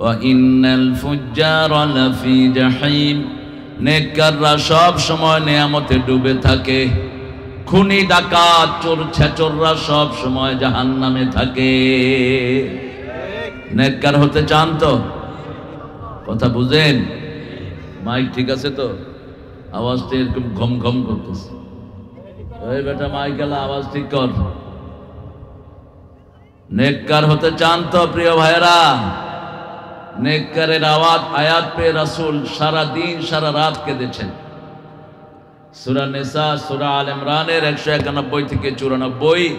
ওয়া ইন্নাল ফুজ্জারা লাফি জাহিম, নেককাররা সব সময় নিয়ামতে ডুবে থাকে, খুনি ডাকাত চোর ছেচররা সব সময় জাহান্নামে থাকে। নেককার হতে চান তো? কথা বুঝেন? মাইক ঠিক আছে তো? আওয়াজটা এরকম ঘম ঘম করতেছে। এই বেটা মাইক এলা আওয়াজ ঠিক কর। নেককার হতে চান তো প্রিয় ভাইরা? নেককারের আয়াত পেয়ে রাসূল সারা দিন সারা রাত কেঁদেছেন। সূরা নিসা, সূরা আল ইমরানের 191 থেকে 94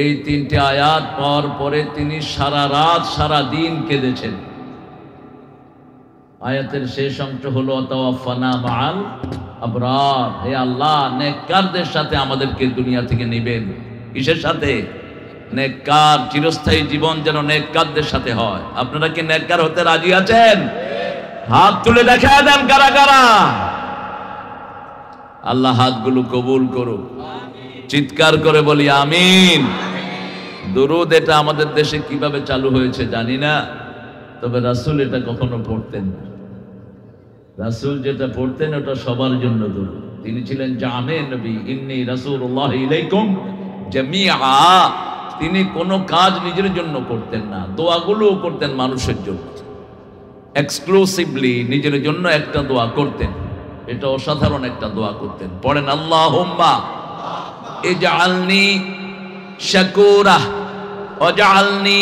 এই তিনটি আয়াত পাওয়ার পরে তিনি সারা রাত সারা দিন কেঁদেছেন। আয়াতের শেষ অংশ হলো তাওয়াফানা মাআল আবরার, হে আল্লাহ নেককারদের সাথে আমাদেরকে দুনিয়া থেকে নেবেন। কিসের সাথে? নেককার চিরস্থায়ী জীবন যেন নেককারদের সাথে হয়। আপনারা কি নেককার হতে রাজি আছেন? হাত তুলে দেখা দেন কারা কারা। আল্লাহ হাতগুলো কবুল করুক। চিৎকার করে বলি আমিন। দুরূদ এটা আমাদের দেশে কিভাবে চালু হয়েছে জানি না, তবে রাসূল এটা কখনো পড়তেন না। রাসূল যেটা পড়তেন ওটা সবার জন্য দুরূদ। তিনি ছিলেন জামে নবী, ইন্নী রাসূলুল্লাহ ইলাইকুম জামিআ। তিনি কোনো কাজ নিজের জন্য করতেন না, দোয়াগুলোও করতেন মানুষের জন্য। এক্সক্লুসিভলি নিজের জন্য একটা দোয়া করতেন, এটা অসাধারণ একটা দোয়া করতেন। পড়েন আল্লাহুম্মা ইজআলনি শাকুরা ওয়াজআলনি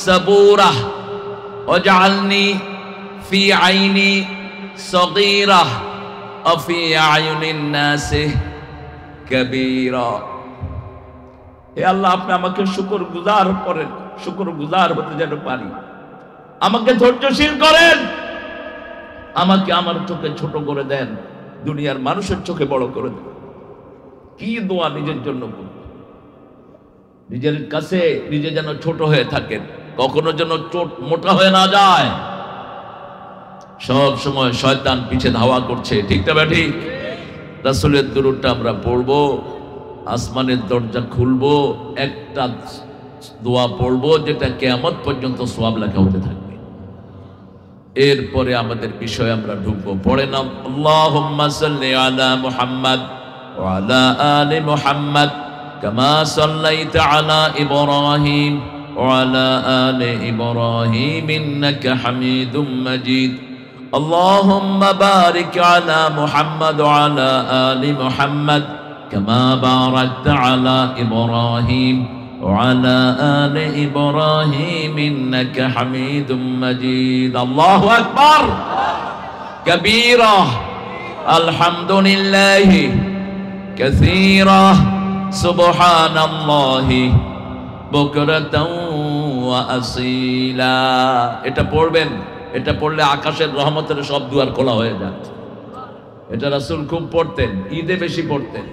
সাবুরা ওয়াজআলনি ফি আইনি সগীরা ওয়া ফি আয়ুনিন নাসি কাবীরা। হে আল্লাহ, আপনি আমাকে শুকরগুজার করেন, শুকরগুজার হতে যেন পারি। আমাকে ধৈর্যশীল করেন, আমাকে আমার চোখে ছোট করে দেন, দুনিয়ার মানুষের চোখে বড় করে দেন। কি দোয়া নিজের জন্য করুন, নিজের কাছে নিজে যেন ছোট হয়ে থাকেন, কখনো যেন চোট মোটা হয়ে না যায়। সব সময় শয়তান পিছে ধাওয়া করছে, ঠিক না ঠিক? রাসূলের দুরূদটা আমরা পড়বো, আসমানের দরজা খুলবো, একটা দোয়া পড়বো যেটা কিয়ামত পর্যন্ত সওয়াব লেখা হতে থাকবে। এরপরে আমাদের বিষয় আমরা ঢুকবো। পড়েন আল্লাহুম্মা সাল্লি আলা মুহাম্মাদ ওয়া আলা আলি মুহাম্মাদ কামা সাল্লাইতা আলা ইব্রাহিম ওয়া আলা আলি ইব্রাহিম ইন্নাকা হামিদুম মাজিদ। আল্লাহুম্মা বারিক আলা মুহাম্মাদ ওয়া আলা আলি মুহাম্মাদ কামা বারাকতা আলা ইব্রাহিম وعلى آل إبراهيم إنك حميد مجيد. الله أكبر كبيرا الحمد لله كثيرا سبحان الله بكرة وأصيلا. এটা পড়বেন, এটা পড়লে আকাশের রহমতের সব দুয়ার খোলা হয়ে যায়। এটা রাসূল খুব পড়তেন, ঈদে বেশি পড়তেন।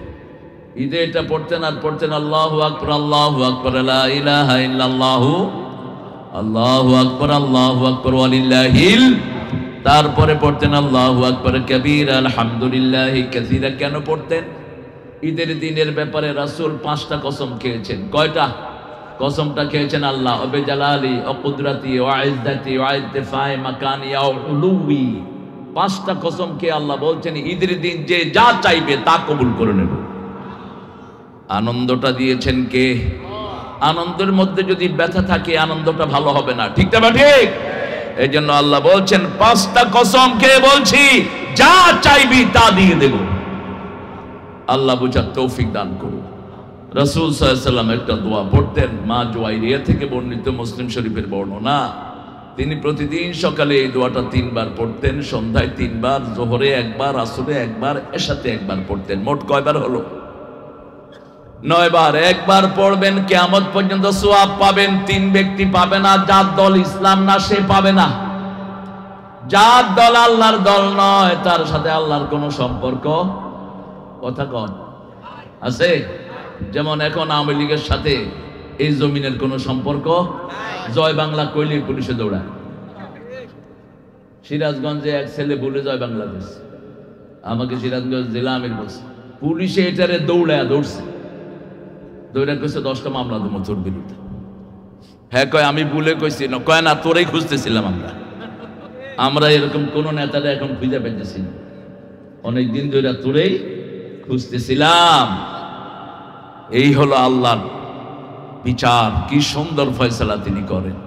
ঈদে এটা পড়তেন আর পড়তেন আল্লাহু আকবার, আল্লাহু আকবার, লা ইলাহা ইল্লাল্লাহু, আল্লাহু আকবার, আল্লাহু আকবার ওয়ালিল্লাহিল। তারপরে পড়তেন আল্লাহু আকবার কাবীরা আলহামদুলিল্লাহি কাসীরা। কেন পড়তেন? ঈদের দিনের ব্যাপারে রাসূল 5টা কসম খেয়েছেন। কয়টা? কসমটা খেয়েছেন আল্লাহ ওয়া বিজালালি ওয়া কুদরাতি ওয়া ইজ্জতি ওয়া ইরতিফাই মাকানি ওয়া উলুবি। 5টা কসম খেয়ে আল্লাহ বলছেন ঈদের দিন যে যা চাইবে তা কবুল করে নেব। আনন্দটা দিয়েছেন কে? আনন্দের মধ্যে যদি ব্যথা থাকে আনন্দটা ভালো হবে না, ঠিক না ঠিক? এই জন্য আল্লাহ বলছেন 5টা কসম খেয়ে বলছি যা চাইবি তা দিয়ে দেব। আল্লাহ বুঝার তৌফিক দান করুন। রাসূল সাল্লাল্লাহু আলাইহি ওয়াসাল্লাম একটা দোয়া পড়তেন, মা জুয়াইরিয়া থেকে বর্ণিত, মুসলিম শরীফের বর্ণনা। তিনি প্রতিদিন সকালে এই দোয়াটা 3 বার পড়তেন, সন্ধ্যায় 3 বার, যোহরে 1 বার, আসরে 1 বার, এশাতে 1 বার পড়তেন। মোট কয়বার হলো? 9 বার। 1 বার পড়বেন, কিয়ামত পর্যন্ত সওয়াব পাবেন। 3 ব্যক্তি পাবে না, যার দল ইসলাম না সে পাবে না। যার দল আল্লাহর দল নয় তার সাথে আল্লাহর কোনো সম্পর্ক, কথা কন, আছে? যেমন এখন আওয়ামী লীগের সাথে এই জমিনের কোনো সম্পর্ক জয় বাংলা কইলে পুলিশে দৌড়ায়। সিরাজগঞ্জে এক ছেলে বলে জয় বাংলাদেশ, আমাকে সিরাজগঞ্জ জেলা আমির বলছে, পুলিশে এটারে দৌড়ছে, দৌড়া করছে 10টা মামলা দেবো তোর বিরুদ্ধে। হ্যাঁ কয় আমি ভুলে কইছি না, কয় না তোরেই খুঁজতেছিলাম আমরা এরকম কোন নেতারা এখন খুঁজে পেতেছি না, অনেকদিন ধরে তোরেই খুঁজতেছিলাম। এই হলো আল্লাহর বিচার, কি সুন্দর ফয়সালা তিনি করেন,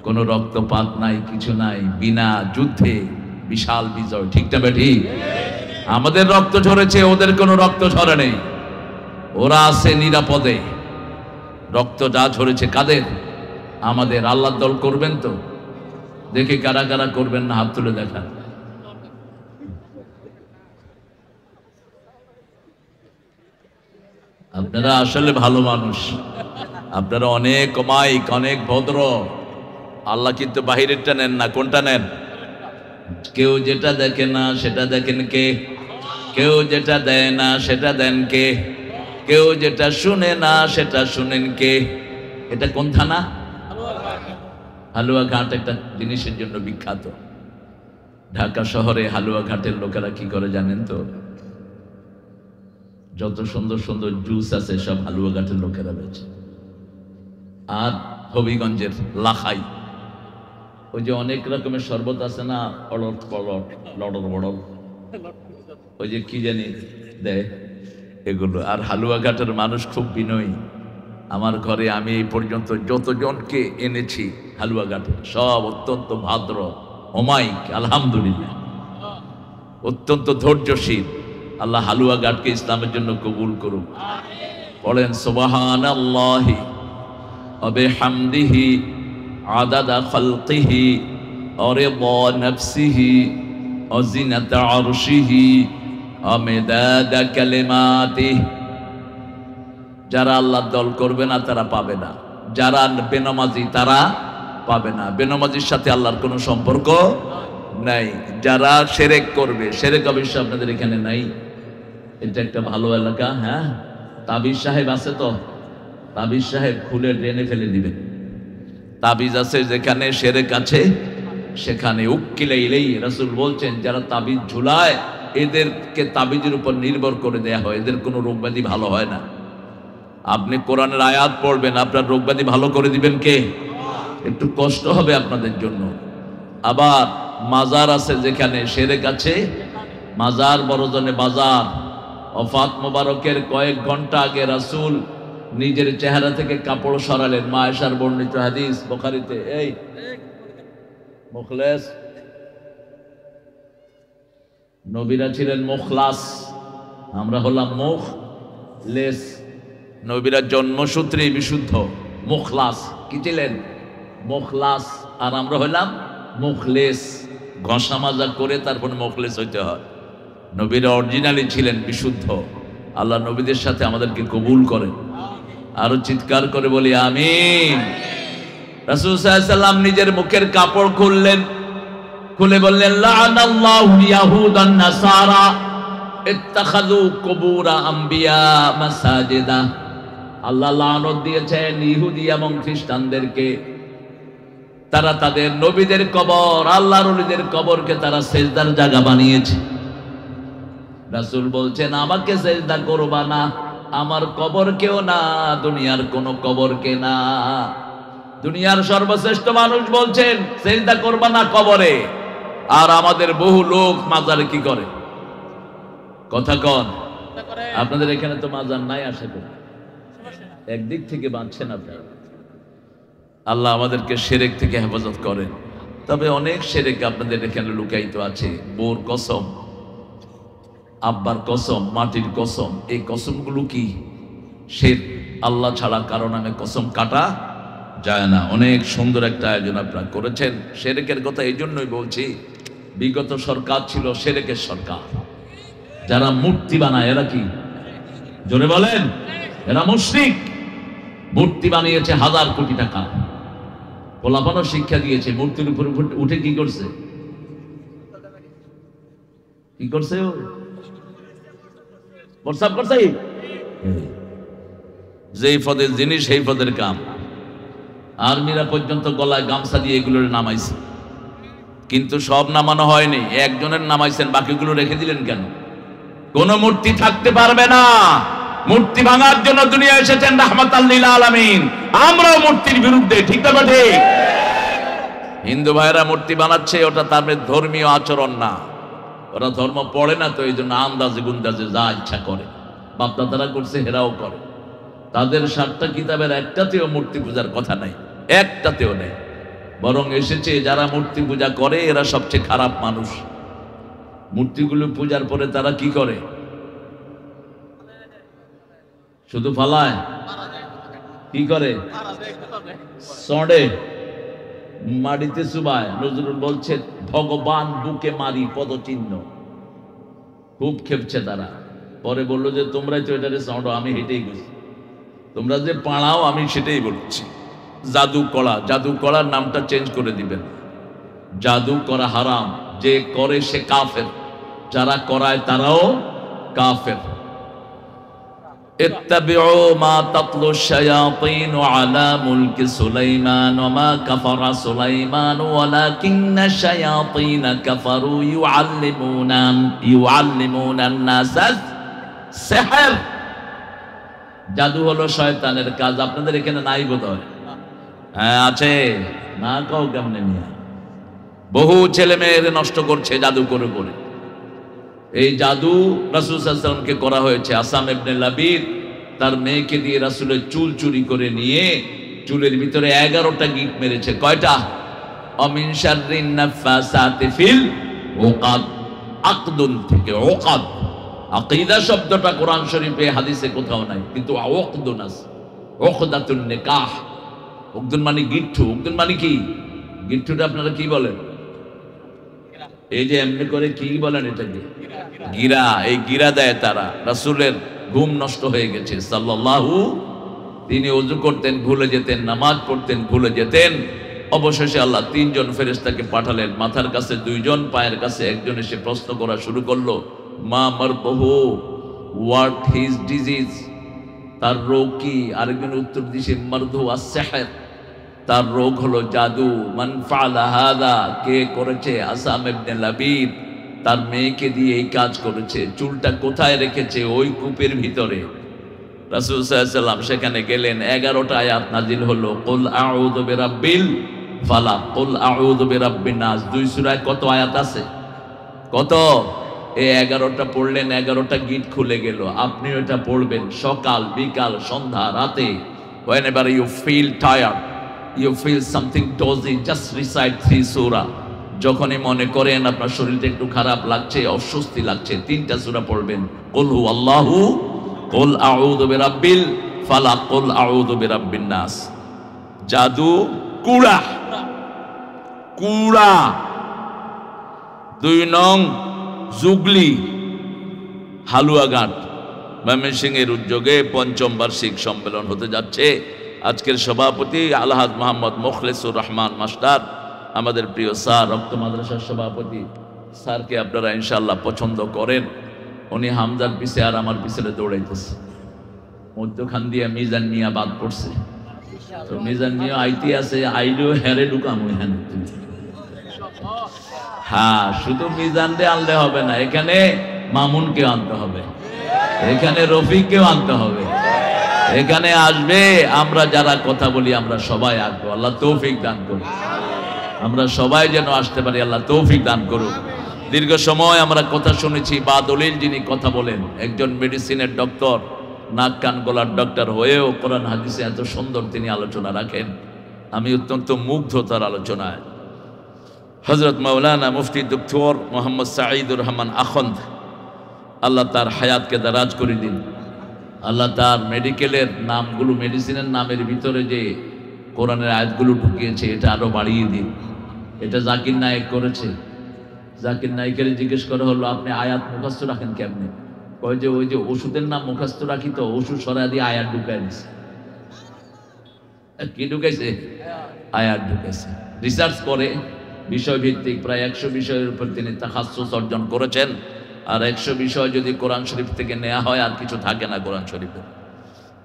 কোনো রক্তপাত নাই, কিছু নাই, বিনা যুদ্ধে বিশাল বিজয়। ঠিক না ঠিক? আমাদের রক্ত ঝরেছে, ওদের কোনো রক্ত ঝরে নেই, ওরা আছে নিরাপদে। রক্ত যা ঝরেছে কাদের? আমাদের। আল্লাহর দল করবেন তো? দেখে কারা কারা করবেন না, হাত তুলে দেখান। আপনারা আসলে ভালো মানুষ, আপনারা অনেক অমায়িক, অনেক ভদ্র। আল্লাহ কিন্তু বাহিরেরটা নেন না, কোনটা নেন? কেউ যেটা দেখে না সেটা দেখেন কে? কেউ যেটা দেয় না সেটা দেন কে? কেউ যেটা শুনে না সেটা শুনেন কে? এটা কোন থানা? হালুয়াঘাট একটা জিনিসের জন্য বিখ্যাত। ঢাকা শহরে হালুয়াঘাটের লোকেরা কি করে জানেন তো? যত সুন্দর সুন্দর জুস আছে সব হালুয়াঘাটের লোকেরা বেচে। আর হবিগঞ্জের লাখাই, ওই যে অনেক রকমের শরবত আছে না, অলট পলট লড়র বড়ল, ওই যে কি জানি দেয় এগুলো। আর হালুয়াঘাটের মানুষ খুব বিনয়ী। আমার ঘরে আমি এই পর্যন্ত যতজনকে এনেছি হালুয়াঘাটে সব অত্যন্ত ভাদ্র, অমায়িক, আলহামদুলিল্লাহ, অত্যন্ত ধৈর্যশীল। আল্লাহ হালুয়াঘাটকে ইসলামের জন্য কবুল করুক। পড়েন সুবহানাল্লাহি ওয়া বিহামদিহি আদাদা খালকিহি ওয়া রিদা নাফসিহি ওয়া জিনাতা আরশিহি ওয়া মিদাদা কালিমাতিহি। যারা আল্লাহর দল করবে না তারা পাবে না, যারা বেনামাজি তারা পাবে না। বেনামাজির সাথে আল্লাহর কোনো সম্পর্ক নাই। যারা শিরক করবে, শিরক অবশ্য আপনাদের এখানে নাই, এটা একটা ভালো এলাকা। হ্যাঁ, তাবিজ সাহেব আছে তো? তাবিজ সাহেব খুলে ড্রেনে ফেলে দিবে। তাবিজ আছে যেখানে, শিরক আছে সেখানে। উক্কিলাইলেই রাসূল বলছেন যারা তাবিজ ঝুলায় এদেরকে তাবিজের উপর নির্ভর করে দেয়া হয়, এদের কোনো রোগব্যাধি ভালো হয় না। আপনি কোরআনের আয়াত পড়বেন, আপনার রোগব্যাধি ভালো করে দিবেন কে? একটু কষ্ট হবে আপনাদের জন্য। আবার মাজার আছে যেখানে, শিরক আছে, মাজার বড়জনে বাজার। ওফাত মোবারকের কয়েক ঘন্টা আগে রাসূল নিজের চেহারা থেকে কাপড় সরালেন। মা আয়েশার বর্ণিত হাদিস বুখারীতে। এই মুখলেস, নবীরা ছিলেন মুখলাস, আমরা হলাম মুখলেস। নবীরা জন্মসূত্রেই বিশুদ্ধ, মুখলাস। কি ছিলেন? মুখলাস। আর আমরা হলাম মুখলেস। ঘষা মাজা করে তারপর মুখলেস হইতে হয়। নবীরা অরিজিনালি ছিলেন বিশুদ্ধ। আল্লাহ নবীদের সাথে আমাদেরকে কবুল করেন। আরো চিৎকার করে বলি আমিন। রাসূল সাল্লাল্লাহু আলাইহি ওয়াসাল্লাম নিজের মুখের কাপড় খুললেন, খুলে বললেন লাআনাল্লাহু ইয়াহুদান নাসারা ইত্তাখাযু কুবুর আম্বিয়া মাসাজিদা। আল্লাহ লানত দিয়েছেন ইহুদি এবং খ্রিস্টানদেরকে, তারা তাদের নবীদের কবর, আল্লাহর ওলিদের কবরকে তারা সেজদার জায়গা বানিয়েছে। রাসূল বলছেন আমাকে সেজদা করবা না, আমার কবরকেও না, দুনিয়ার কোন কবরকে না। দুনিয়ার সর্বশ্রেষ্ঠ মানুষ বলছেন সেজদা করবা না কবরে, আর আমাদের বহু লোক মাজারে কি করে? কথা কন। আপনাদের এখানে তো মাজার নাই, আশা করি একদিক থেকে বাঁচছেন আপনারা। আল্লাহ আমাদেরকে শিরক থেকে হেফাজত করেন। তবে অনেক শিরক আপনাদের এখানে লুকায়িত আছে। বোর কসম, আব্বার কসম, মাটির কসম, এই কসমগুলো কি? শিরক। আল্লাহ ছাড়া কারো নামে কসম কাটা যায় না। অনেক সুন্দর একটা আয়োজন আপনারা করেছেন। শিরকের কথা এই জন্যই বলছি, বিগত সরকার ছিল শিরকের সরকার। যারা মূর্তি বানায় এরা কি? জোরে বলেন। এরা মুশরিক। মূর্তি বানিয়েছে হাজার কোটি টাকা, পোলাপানও শিক্ষা দিয়েছে। মূর্তির উপর উঠে কি করছে? কি করছে? প্রস্তাব করছে। যেই পদের জিনিস সেই পদের কাম। আর্মিরা পর্যন্ত গলায় গামছা দিয়ে এগুলোর নামাইছে, কিন্তু সব নামানো হয়নি। একজনের নামাইছেন, বাকিগুলো রেখে দিলেন কেন? কোন মূর্তি থাকতে পারবে না। মূর্তি ভাঙার জন্য দুনিয়া এসেছেন রাহমাতাল লিল আলামিন। আমরাও মূর্তির বিরুদ্ধে, ঠিক না ঠিক? হিন্দু ভাইরা মূর্তি বানাচ্ছে, ওটা তাদের ধর্মীয় আচরণ না, ওরা ধর্ম পড়ে না, তো এই জন্য আন্দাজে গুন্দাজে যা ইচ্ছা করে। বাপদাদারা করছে, হেরাও করে। তাদের 7টা কিতাবের একটাতেও মূর্তি পূজার কথা নাই, একটাতেও নেই। বরং এসেছে যারা মূর্তি পূজা করে এরা সবচেয়ে খারাপ মানুষ। মূর্তিগুলো পূজার পরে তারা কি করে? শুধু ফালায়, কি করে? সড়ে, মাটিতে চুবায়। নজরুল বলছে ভগবান বুকে মারি পদচিহ্ন। খুব খেপছে তারা। পরে বললো যে তোমরাই তো এটারে সড়ো, আমি হেঁটেই গেছি, তোমরা যে পাড়াও আমি সেটাই বলছি। জাদু করা, জাদু করার নামটা চেঞ্জ করে দিবেন। জাদু করা হারাম, যে করে সে কাফের, যারা করায় তারাও কাফের। ইত্তাবিউ মা তাতলু শায়াতিন আলা মুলকি সুলাইমান ওয়া মা কাফারা সুলাইমান ওয়ালাকিন্না শায়াতিন কাফারু ইউআল্লিমুনা আন-নাস সিহর। জাদু হলো শয়তানের কাজ। আপনাদের এখানে নাই বোধহয়? হ্যাঁ আছে, না কাউ কেমনে নিয়ে বহু ছেলে মেয়ের নষ্ট করছে জাদু করে করে। এই জাদু রাসূল সাল্লাল্লাহু আলাইহি ওয়াসাল্লামকে করা হয়েছে। আসাম ইবনে লাবিদ তার মেয়েকে দিয়ে রাসূলের চুল চুরি করে নিয়ে চুলের ভিতরে 11টা গিট মেরেছে। কয়টা? অমিন শাররিন নাফাসাতি ফিল উকাদ, আকদুন থেকে উকাদ। আকীদা শব্দটা কোরআন শরীফে হাদিসে কোথাও নাই, কিন্তু উকদুন আছে। উকদাতুন নিকাহ, উকদুন মানে গিট্টু। উকদুন মানে কি? গিট্টুটা আপনারা কি বলেন? এই যে এমনি করে কি বলেন এটাকে? গিরা। এই গিরা দেয় তারা। রাসূলের ঘুম নষ্ট হয়ে গেছে সাল্লাল্লাহু। তিনি ওযু করতেন ভুলে যেতেন, নামাজ পড়তেন ভুলে যেতেন। অবশেষে আল্লাহ 3 জন ফেরেশতাকে পাঠালেন। মাথার কাছে 2 জন, পায়ের কাছে 1 জন এসে প্রশ্ন করা শুরু করলো, মা মারবহু, হোয়াট হিজ ডিজিজ, তার রোগ কি? আরেকজন উত্তর দিছে মারদু আস-সিহর, তার রোগ হলো জাদু। মান ফাআলা হাদা, কে করেছে? আসাম ইবনে লাবিদ, তার মেয়েকে দিয়ে এই কাজ করেছে। চুলটা কোথায় রেখেছে? ওই কূপের ভিতরে। রাসূল সাল্লাল্লাহু আলাইহি ওয়াসাল্লাম সেখানে গেলেন। 11টা আয়াত নাজিল হলো। কুল আউযু বিরাব্বিল ফালাক, কুল আউযু বিরাব্বিন নাস। 2 সূরায় কত আয়াত আছে? কত? এই 11টা পড়লেন, 11টা গিট খুলে গেল। আপনি ওটা পড়বেন সকাল, বিকাল, সন্ধ্যা, রাতে। whenever you feel tired, you feel something dozy, just recite 3 surah. যখনই মনে করেন আপনার শরীরটা একটু খারাপ লাগছে, অস্বস্তি লাগছে, 3টা সূরা পড়বেন। কুল হু আল্লাহু, কুল আউযু বিরাব্বিল ফালাক, কুল আউযু বিরাব্বিন নাস। জাদু কুড়া, কুড়া। 2 নং জুগলি হালুয়াঘাট ময়মনসিংহের উদ্যোগে 5ম বার্ষিক সম্মেলন হতে যাচ্ছে। আজকের সভাপতি আলহাজ মোহাম্মদ মুখলেসুর রহমান মাস্টার, আমাদের প্রিয় স্যার, রক্ত মাদ্রাসার সভাপতি। স্যারকে আপনারা ইনশাআল্লাহ পছন্দ করেন। উনি হামজার পিছে আর আমার পিছনে দৌড়াইতেছে। মধ্যখান দিয়ে মিজান মিয়া বাদ পড়ছে, তো মিজান মিয়া আইতে আছে, আইলেও হেরে ঢুকাম ওইখানে। হ্যাঁ, শুধু মিজানকে আনলে হবে না, এখানে মামুনকে আনতে হবে, এখানে রফিককেও আনতে হবে। এখানে আসবে, আমরা যারা কথা বলি আমরা সবাই আসবো। আল্লাহ তৌফিক দান করুন, আমরা সবাই যেন আসতে পারি, আল্লাহ তৌফিক দান করুন। দীর্ঘ সময় আমরা কথা শুনেছি, বা দলিল যিনি কথা বলেন, একজন মেডিসিনের ডক্টর, নাক কান গলার ডক্টর হয়েও কোরআন হাদিসে এত সুন্দর তিনি আলোচনা রাখেন। আমি অত্যন্ত মুগ্ধ তার আলোচনায়। হযরত মাওলানা মুফতি ডক্টর মোহাম্মদ সাঈদুর রহমান আখন্দ, আল্লাহ তার হায়াতকে দারাজ করে দিন। আল্লাহ তার মেডিকেলের নামগুলো, মেডিসিনের নামের ভিতরে যে কোরআনের আয়াতগুলো ঢুকিয়েছে, এটা আরো বাড়িয়ে দিন। এটা জাকির নায়েক করেছে। জাকির নায়েকের জিজ্ঞেস করা হলো, আপনি আয়াত মুখস্থ রাখেন কেমনে? কয় যে ওই যে ওষুধের নাম মুখস্থ রাখি, তো ওষুধ সরাই দিয়ে আয়াত ঢুকাই দিছে। কি ঢুকাইছে? আয়াত ঢুকাইছে। রিসার্চ করে বিষয়ভিত্তিক প্রায় 100 বিষয়ের উপর তিনি তাখাসসুস অর্জন করেছেন। আর 100 বিষয় যদি কোরআন শরীফ থেকে নেওয়া হয় আর কিছু থাকে না কোরআন শরীফে।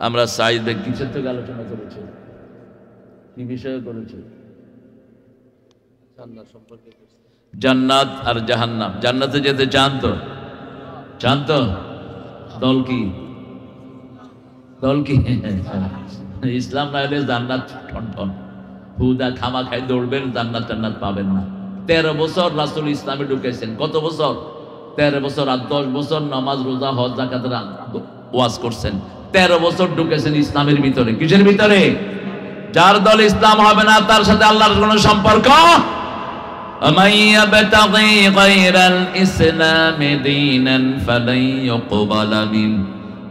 আমরা সাঈদ ভাই কিসের থেকে আলোচনা করেছি? কি বিষয়ে করেছি? জান্নাত আর জাহান্নাম। জান্নাতে যেতে চান তো? চান তো? দল কি? দল কি? ইসলাম না হলে জান্নাত ঠন ঠন, হুদা খামা খাই দৌড়বেন, জান্নাত টান্নাত পাবেন না। 13 বছর রাসূল ইসলামে ঢুকেছেন। কত বছর? 13 বছর। আর 10 বছর নামাজ রোজা হজ যাকাত ওয়াজ করছেন। 13 বছর ঢুকেছেন ইসলামের ভিতরে। কিসের ভিতরে? যার দল ইসলাম হবে না তার সাথে আল্লাহর কোনো সম্পর্ক। ومن يبتغي غير الإسلام دينا فلن يقبل منه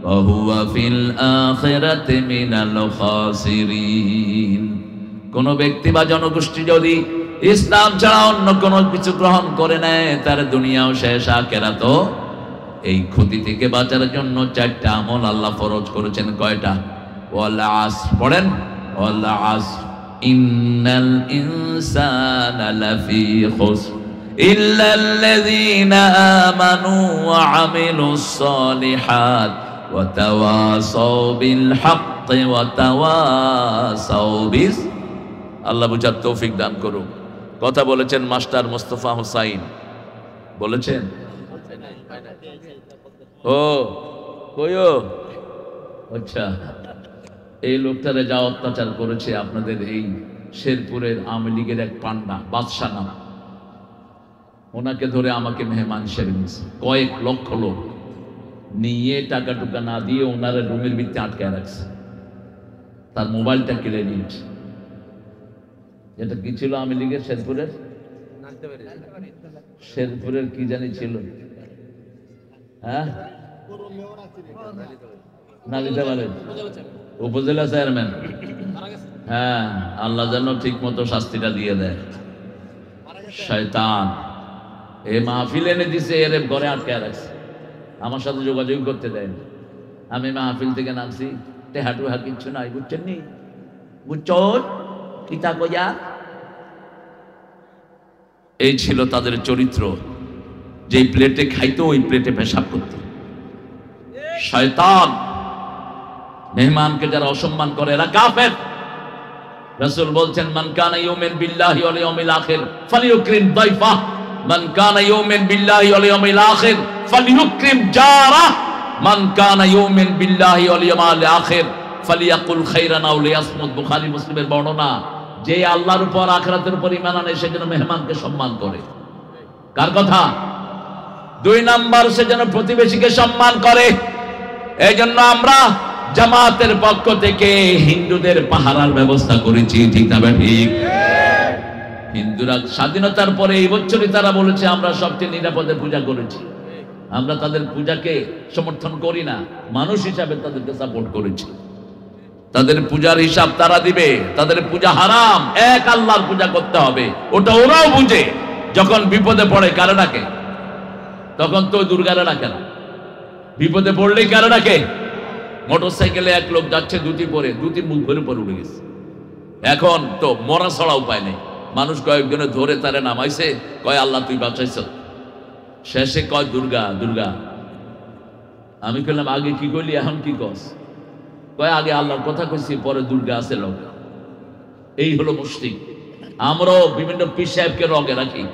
وهو في الآخرة من الخاسرين। কোন ব্যক্তি বা জনগোষ্ঠী যদি ইসলাম ছাড়া অন্য কোন কিছু গ্রহণ করে নেয়, তার দুনিয়াও শেষ, আখিরাতও। এই ক্ষতি থেকে বাঁচার জন্য 4টা আমল আল্লাহ ফরজ করেছেন। কয়টা? ওয়াল আসর, পড়েন ওয়াল আসর ইন্নাল ইনসানা লাফি খুসর ইল্লাল্লাযীনা আমানু ওয়া আমিলুস সালিহাত ওয়া তাওয়াসাউ বিল হাক্কি ওয়া তাওয়াসাউ বিস। আল্লাহ বুঝার তৌফিক দান করুন। কথা বলেছেন মাস্টার মোস্তফা হুসাইন, বলেছেন। ও কইও, আচ্ছা। এই লোকটারে যা অত্যাচার করেছে আপনাদের এই শেরপুরের আওয়ামী লীগের এক পান্ডা, বাদশা নাম, ওনাকে ধরে আমাকে মেহমান হিসেবে নিয়েছে। কয়েক লক্ষ লোক নিয়ে টাকা টুকা না দিয়ে ওনারা রুমের ভিতরে আটকায় রাখছে। তার মোবাইলটা কেড়ে নিয়েছে। এটা কি ছিল আওয়ামী লীগের শেরপুরের? শেরপুরের কি জানি ছিল, হ্যাঁ, নালিতা বলেন, উপজেলা চেয়ারম্যান। হ্যাঁ, আল্লাহ যেন ঠিক মতো শাস্তিটা দিয়ে দেয়। শয়তান এ মাহফিল এনে দিছে, এর ঘরে আটকায় রাখছে, আমার সাথে যোগাযোগ করতে দেয়। আমি মাহফিল থেকে নামছি, টেহাটু হা কিচ্ছু নাই, বুঝছেন নি? বুঝছন কিতা কইয়া? এই ছিল তাদের চরিত্র। যে প্লেটে খাইতো ওই প্লেটে পেশাব করত। শয়তান। মেহমানকে যারা অসম্মান করে এরা কাফের। রাসূল বলছেন মান কানা ইউমিন বিল্লাহি ওয়াল ইয়াউমিল আখির ফালিয়ুকরিম দাইফা, মান কানা ইউমিন বিল্লাহি ওয়াল ইয়াউমিল আখির ফালিয়ুকরিম জারা, মান কানা ইউমিন বিল্লাহি ওয়াল ইয়াউমিল আখির ফালিয়াকুল খাইরান আও লিয়াসমুত। বুখারী মুসলিমের বর্ণনা। যে আল্লাহর উপর আখিরাতের উপর ঈমান আনে সে যেন মেহমানকে সম্মান করে। কার কথা? 2 নাম্বার, সে যেন প্রতিবেশীকে সম্মান করে। এই জন্য আমরা জামাতের পক্ষ থেকে হিন্দুদের পাহারার ব্যবস্থা করেছি। ঠিক না ঠিক? হিন্দুরা স্বাধীনতার পরে এই বছরই তারা বলেছে আমরা সবচেয়ে নিরাপদে পূজা করেছি। আমরা তাদের পূজাকে সমর্থন করি না, মানুষ হিসাবে তাদেরকে সাপোর্ট করেছি। তাদের পূজার হিসাব তারা দিবে। তাদের পূজা হারাম, এক আল্লাহর পূজা করতে হবে। ওটা ওরাও বুঝে। যখন বিপদে পড়ে কারে ডাকে? তখন তো দুর্গারে ডাকে না। বিপদে পড়লেই কারে ডাকে? মোটরসাইকেলে এক লোক যাচ্ছে ধুতি পরে, ধুতি মুখ ভরে পরে উঠে গেছে। এখন তো মরা ছাড়া উপায় নেই। মানুষ কয়েকজনে ধরে তারে নামাইছে, কয় আল্লাহ তুই বাঁচাইছ। শেষে কয় দুর্গা দুর্গা। আমি বললাম আগে কি করলি, এখন কি কস? কয় আগে আল্লাহর কথা কইছি, পরে দুর্গা আছে লোক। এই হলো মুশরিক। আমরাও বিভিন্ন পীর সাহেবকে রগে রাখি,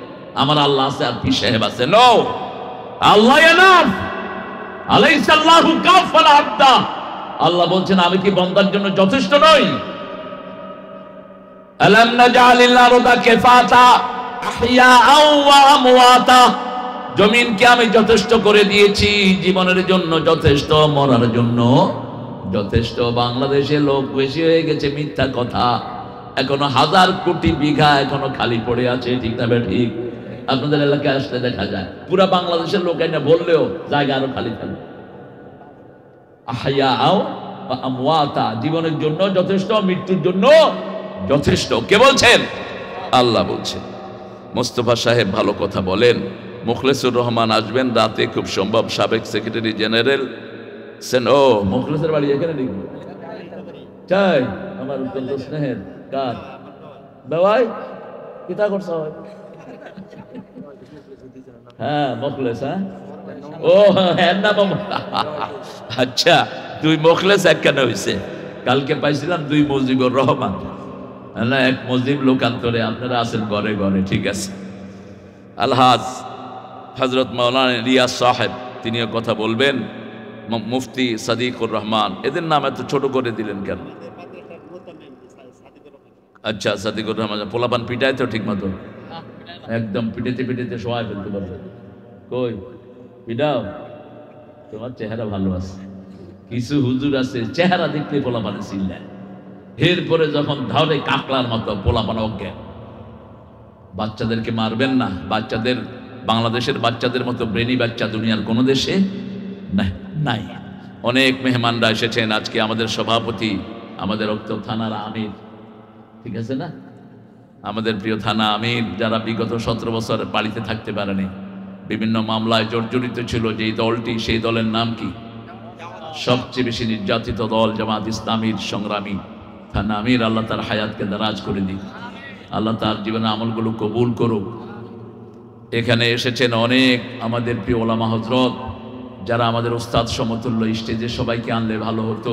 আমার আল্লাহ আছে আর পীর সাহেব আছে। নো, আল্লাহ এনাফ। আলাইসাল্লাহু কাফাল আবদা। আল্লাহ বলছেন আমি কি বান্দার জন্য যথেষ্ট নই? আলাম নাজআলিল আরদা কিফাতা আহইয়াআও ওয়া আমওয়াতা। জমিনকে আমি যথেষ্ট করে দিয়েছি, জীবনের জন্য যথেষ্ট, মরার জন্য যথেষ্ট। বাংলাদেশে লোক বেশি হয়ে গেছে, মিথ্যা কথা। এখনো 1000 কোটি বিঘা এখনো খালি পড়ে আছে। ঠিক না ঠিক? আপনাদের এলাকায় আসলে দেখা যায় পুরা বাংলাদেশের লোক এটা বললেও জায়গা আরো খালি থাকে। আহইয়াআও ওয়া আমওয়াতা, জীবনের জন্য যথেষ্ট, মৃত্যুর জন্য যথেষ্ট। কে বলছেন? আল্লাহ বলছেন। মোস্তফা সাহেব ভালো কথা বলেন। মুখলেসুর রহমান আসবেন রাতে খুব সম্ভব, সাবেক সেক্রেটারি জেনারেল। ও মুখলেসের বাড়ি এখানে নাকি? তাই? আমার অত্যন্ত স্নেহের। কার বাবাই কিতা করছ? হ্যাঁ মুখলেস। হ্যাঁ, ও হ্যাঁ না। আচ্ছা, 2 মুখলেস একখানে হয়েছে। কালকে পাইছিলাম 2 মুজিবুর রহমান। না, এক মুজিব লোকান্তরে। আপনারা আছেন ঘরে ঘরে, ঠিক আছে। আলহাজ হযরত মাওলানা ইলিয়াস সাহেব তিনিও কথা বলবেন। মুফতি সাদিকুর রহমান, এদের নাম এত ছোট করে দিলেন কেন? আচ্ছা, সাদিকুর রহমান পোলাপান পিটায় তো ঠিক মতো, একদম পিটাতে পিটাতে সবাই ফেলতে পারবে। কই পিটাও, তোমার চেহারা ভালো আছে। কিছু হুজুর আছে চেহারা দেখলে পোলাপানে চিল্লায়, এরপরে যখন ধরে কাকলার মতো পোলাপান অজ্ঞান। বাচ্চাদেরকে মারবেন না, বাচ্চাদের বাংলাদেশের বাচ্চাদের মতো ব্রেনি বাচ্চা দুনিয়ার কোনো দেশে নাই। অনেক মেহমানরা এসেছেন আজকে, আমাদের সভাপতি, আমাদের উক্ত থানার আমির, ঠিক আছে না, আমাদের প্রিয় থানা আমির, যারা বিগত 17 বছর বাড়িতে থাকতে পারেনি, বিভিন্ন মামলায় জর্জরিত ছিল, যেই দলটি, সেই দলের নাম কি? সবচেয়ে বেশি নির্যাতিত দল জামাত ইসলামীর সংগ্রামী থানা আমির, আল্লাহ তার হায়াতকে দারাজ করে দিক, আল্লাহ তার জীবনে আমলগুলো কবুল করুক। এখানে এসেছেন অনেক আমাদের প্রিয় ওলামা হযরত, যারা আমাদের ওস্তাদ সমতুল্য। স্টেজে সবাইকে আনলে ভালো হতো,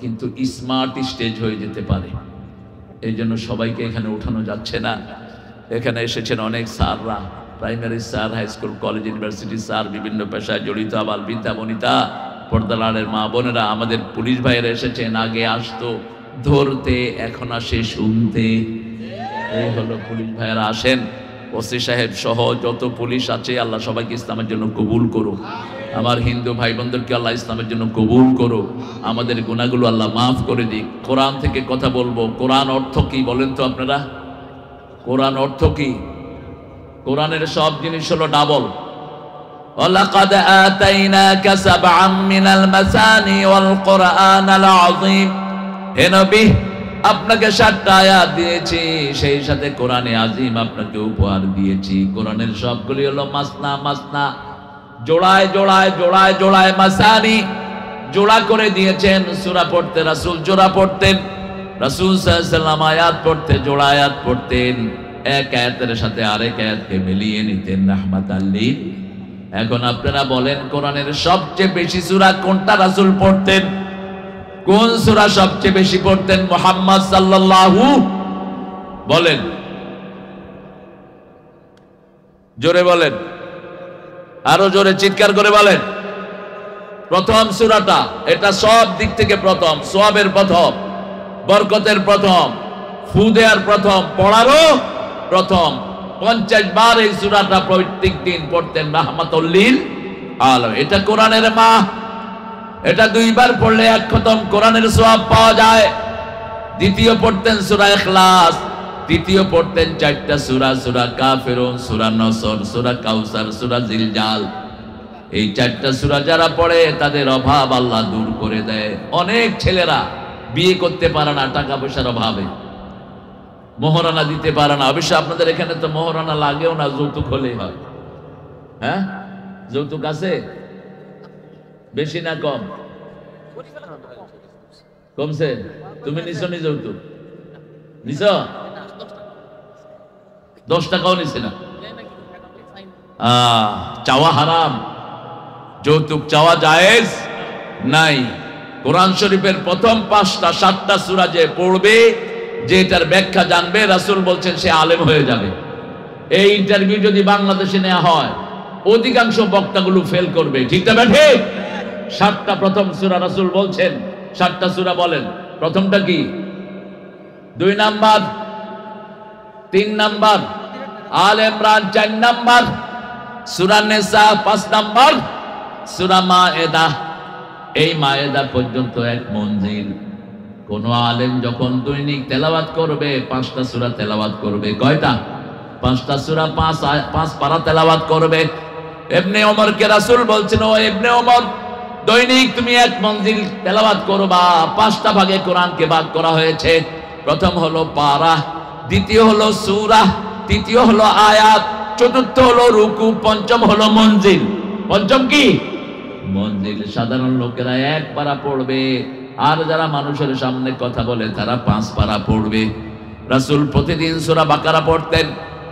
কিন্তু স্মার্ট স্টেজ হয়ে যেতে পারে, এই জন্য সবাইকে এখানে উঠানো যাচ্ছে না। এখানে এসেছেন অনেক স্যাররা, primary sir, high school, college, university sir, বিভিন্ন পেশায় জড়িত আবাল বিদ্যা বনিতা, পর্দালালের মা বোনেরা, আমাদের পুলিশ ভাইয়েরা এসেছেন। আগে আসতো ধরতে, এখন আসে শুনতে। এই হলো পুলিশ ভাইয়েরা। আসেন, ওসি সাহেব সহ যত পুলিশ আছে, আল্লাহ সবাইকে ইসলামের জন্য কবুল করুক। আমার হিন্দু ভাই বোনদেরকে আল্লাহ ইসলামের জন্য কবুল করুক, আমাদের গুনাহগুলো আল্লাহ মাফ করে দিক। কোরআন থেকে কথা বলবো। কোরআন অর্থ কি বলেন তো আপনারা? কোরআন অর্থ কি? কোরআনের সব জিনিস হলো ডাবল। ওয়ালাকাদ আতাইনাকা সাবআম মিনাল মাসানি ওয়াল কুরআনাল আযীম। হে নবী, আপনাকে 7টা আয়াত দিয়েছি, সেই সাথে কোরআনে আজিম আপনাকে উপহার দিয়েছি। কোরআনের সবগুলি হলো মাসনা মাসনা, জোড়ায় জোড়ায় জোড়ায় জোড়ায়, মাসানি জোড়া করে দিয়েছেন। সূরা পড়তে রাসূল জোড়া পড়তেন, রাসূল সাল্লাল্লাহু আলাইহি ওয়াসাল্লাম আয়াত পড়তে জোড়া আয়াত পড়তেন, এক আয়াতের সাথে আরেক আয়াতকে মিলিয়ে নিতেন রাহমাতাল লিল। এখন আপনারা বলেন, কোরআনের সবচেয়ে বেশি সূরা কোনটা রাসূল পড়তেন? কোন সূরা সবচেয়ে বেশি পড়তেন মুহাম্মদ সাল্লাল্লাহু? বলেন, জোরে বলেন, আরো জোরে চিৎকার করে বলেন। প্রথম সূরাটা, এটা সব দিক থেকে প্রথম, সওয়াবের প্রথম, বরকতের প্রথম, ফু দেওয়ার প্রথম, পড়ারও প্রথম। 50 বার এই সূরাটা প্রত্যেক দিন পড়তেন রাহমাতুল লিল আলামিন। এটা কোরআনের মা। এটা 2 বার পড়লে 1 খতম কোরআনের সওয়াব পাওয়া যায়। দ্বিতীয় পড়তেন সূরা ইখলাস, তৃতীয় পড়তেন 4টা সূরা, সূরা কাফিরুন, সূরা নসর, সূরা কাউসার, সূরা জিলজাল। এই 4টা সূরা যারা পড়ে তাদের অভাব আল্লাহ দূর করে দেয়। অনেক ছেলেরা বিয়ে করতে পারে না টাকা পয়সার অভাবে, মোহরানা দিতে পারে না। অবশ্য আপনাদের এখানে তো মোহরানা লাগেও না, যৌতুক হলেই হয়। হ্যাঁ, যৌতুক আছে বেশি না কম? কমছে? তুমি নিছো নি যৌতুক? নিছ? 10 টাকাও নিছে না? চাওয়া হারাম, যৌতুক চাওয়া জায়েজ নাই। কোরআন শরীফের প্রথম 5টা 7টা সূরা যে পড়বে, যে এটার ব্যাখ্যা জানবে, রাসূল বলছেন সে আলেম হয়ে যাবে। এই ইন্টারভিউ যদি বাংলাদেশে নেওয়া হয়, অধিকাংশ বক্তাগুলো ফেল করবে, ঠিক না ঠিক? 7টা প্রথম সূরা রাসূল বলছেন, 7টা সূরা বলেন। প্রথমটা কি? 2 নাম্বার, 3 নাম্বার, আল ইমরান 4 নাম্বার, সূরা নিসা 5 নাম্বার, সূরা মায়েদা। এই মায়েদা পর্যন্ত এক মঞ্জিল। কোন আলেম যখন দৈনিক তেলাওয়াত করবে, 5টা সূরা তেলাওয়াত করবে। কয়টা? 5টা সূরা, 5 পারা তেলাওয়াত করবে। ইবনে ওমরকে রাসূল বলছেন, ও ইবনে ওমর, দৈনিক তুমি এক মঞ্জিল তেলাওয়াত করবা। 5টা ভাগে কোরআনকে ভাগ করা হয়েছে। প্রথম হলো পারা, দ্বিতীয় হলো সূরা, তৃতীয় হলো আয়াত, চতুর্থ হলো রুকু, পঞ্চম হলো মঞ্জিল। পঞ্চম কি? মঞ্জিল। সাধারণ লোকেরা 1 পারা পড়বে, আর যারা মানুষের সামনে কথা বলে তারা 5 পারা পড়বে। রাসূল প্রতিদিন সূরা বাকারা পড়তেন,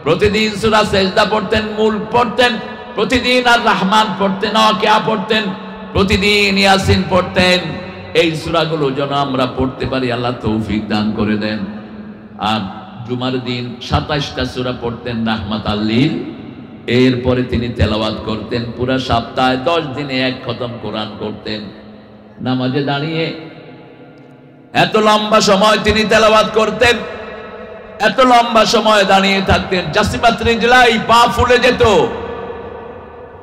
প্রতিদিন সূরা সেজদা পড়তেন, মুলক পড়তেন, প্রতিদিন আর রহমান পড়তেন, ওয়াকিয়া পড়তেন, প্রতিদিন ইয়াসিন পড়তেন। এই সূরাগুলো যেন আমরা পড়তে পারি, আল্লাহ তৌফিক দান করে দেন। আর জুমার দিন 27টা সূরা পড়তেন রাহমাতাল লিল এরপরে তিনি তেলাওয়াত করতেন পুরা সপ্তাহে 10 দিনে 1 খতম কোরআন করতেন। নামাজে দাঁড়িয়ে এত লম্বা সময় তিনি তেলাওয়াত করতেন, এত লম্বা সময় দাঁড়িয়ে থাকতেন, জাসিমাত রিজলাই পা ফুলে যেত।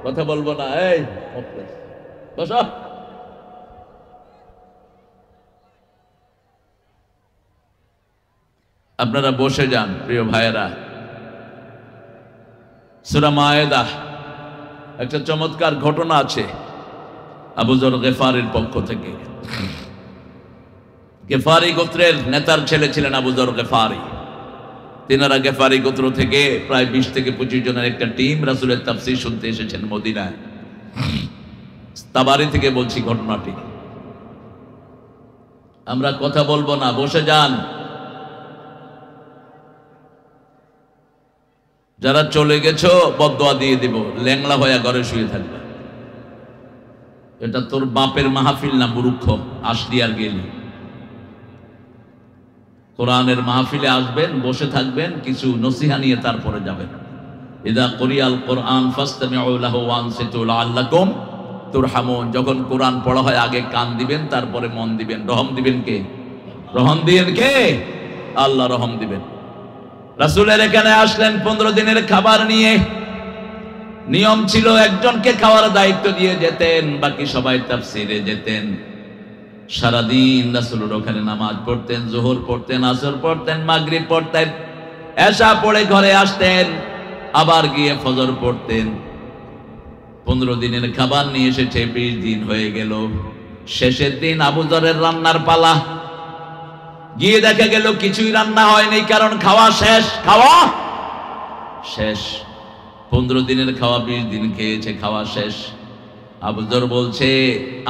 কথা বলবো না, এই বসো। আপনারা বসে যান প্রিয় ভাইয়েরা। সূরা মায়েদা একটা চমৎকার ঘটনা আছে আবু যর গেফারির পক্ষ থেকে। গেফারি গোত্রের নেতার ছেলে ছিলেন আবু যর গেফারি। তিনারা গেফারি গোত্র থেকে প্রায় 20 থেকে 25 জনের একটা টিম রাসূলের তাফসীর শুনতে এসেছেন মদিনায়। তাবারি থেকে বলছি ঘটনাটি, আমরা কথা বলবো না, বসে যান। যারা চলে গেছো বদদোয়া দিয়ে দিব, ল্যাংলা হয়ে ঘরে শুয়ে থাকবে। এটা তোর বাপের মাহফিল না মূর্খ, আসলি আর গেলি। কোরআনের মাহফিলে আসবেন, বসে থাকবেন, কিছু নসিহা নিয়ে তারপরে যাবেন। ইদা কুরিয়াল কোরআন ফাসতামিউ লাহু ওয়ানসিতু লাআল্লাকুম তুরহামুন। যখন কোরআন পড়া হয় আগে কান দিবেন, তারপরে মন দিবেন। রহম দিবেন কে? রহম দিবেন কে? আল্লাহ রহম দিবেন। রাসূলের এখানে আসলেন 15 দিনের খাবার নিয়ে। নিয়ম ছিল একজনকে খাওয়ার দায়িত্ব দিয়ে যেতেন, বাকি সবাই তাফসীরে যেতেন। সারাদিন রাসূলের ওখানে নামাজ পড়তেন, যোহর পড়তেন, আসর পড়তেন, মাগরিব পড়তেন, এশা পড়ে ঘরে আসতেন, আবার গিয়ে ফজর পড়তেন। 15 দিনের খাবার নিয়ে এসেছে, 20 দিন হয়ে গেল। শেষের দিন আবু যরের রান্নার পালা। গিয়ে দেখা গেল কিছুই রান্না হয়নি, কারণ খাওয়া শেষ। খাওয়া শেষ। 15 দিনের খাওয়া 20 দিন খেয়েছে, খাওয়া শেষ। আবু যর বলছে,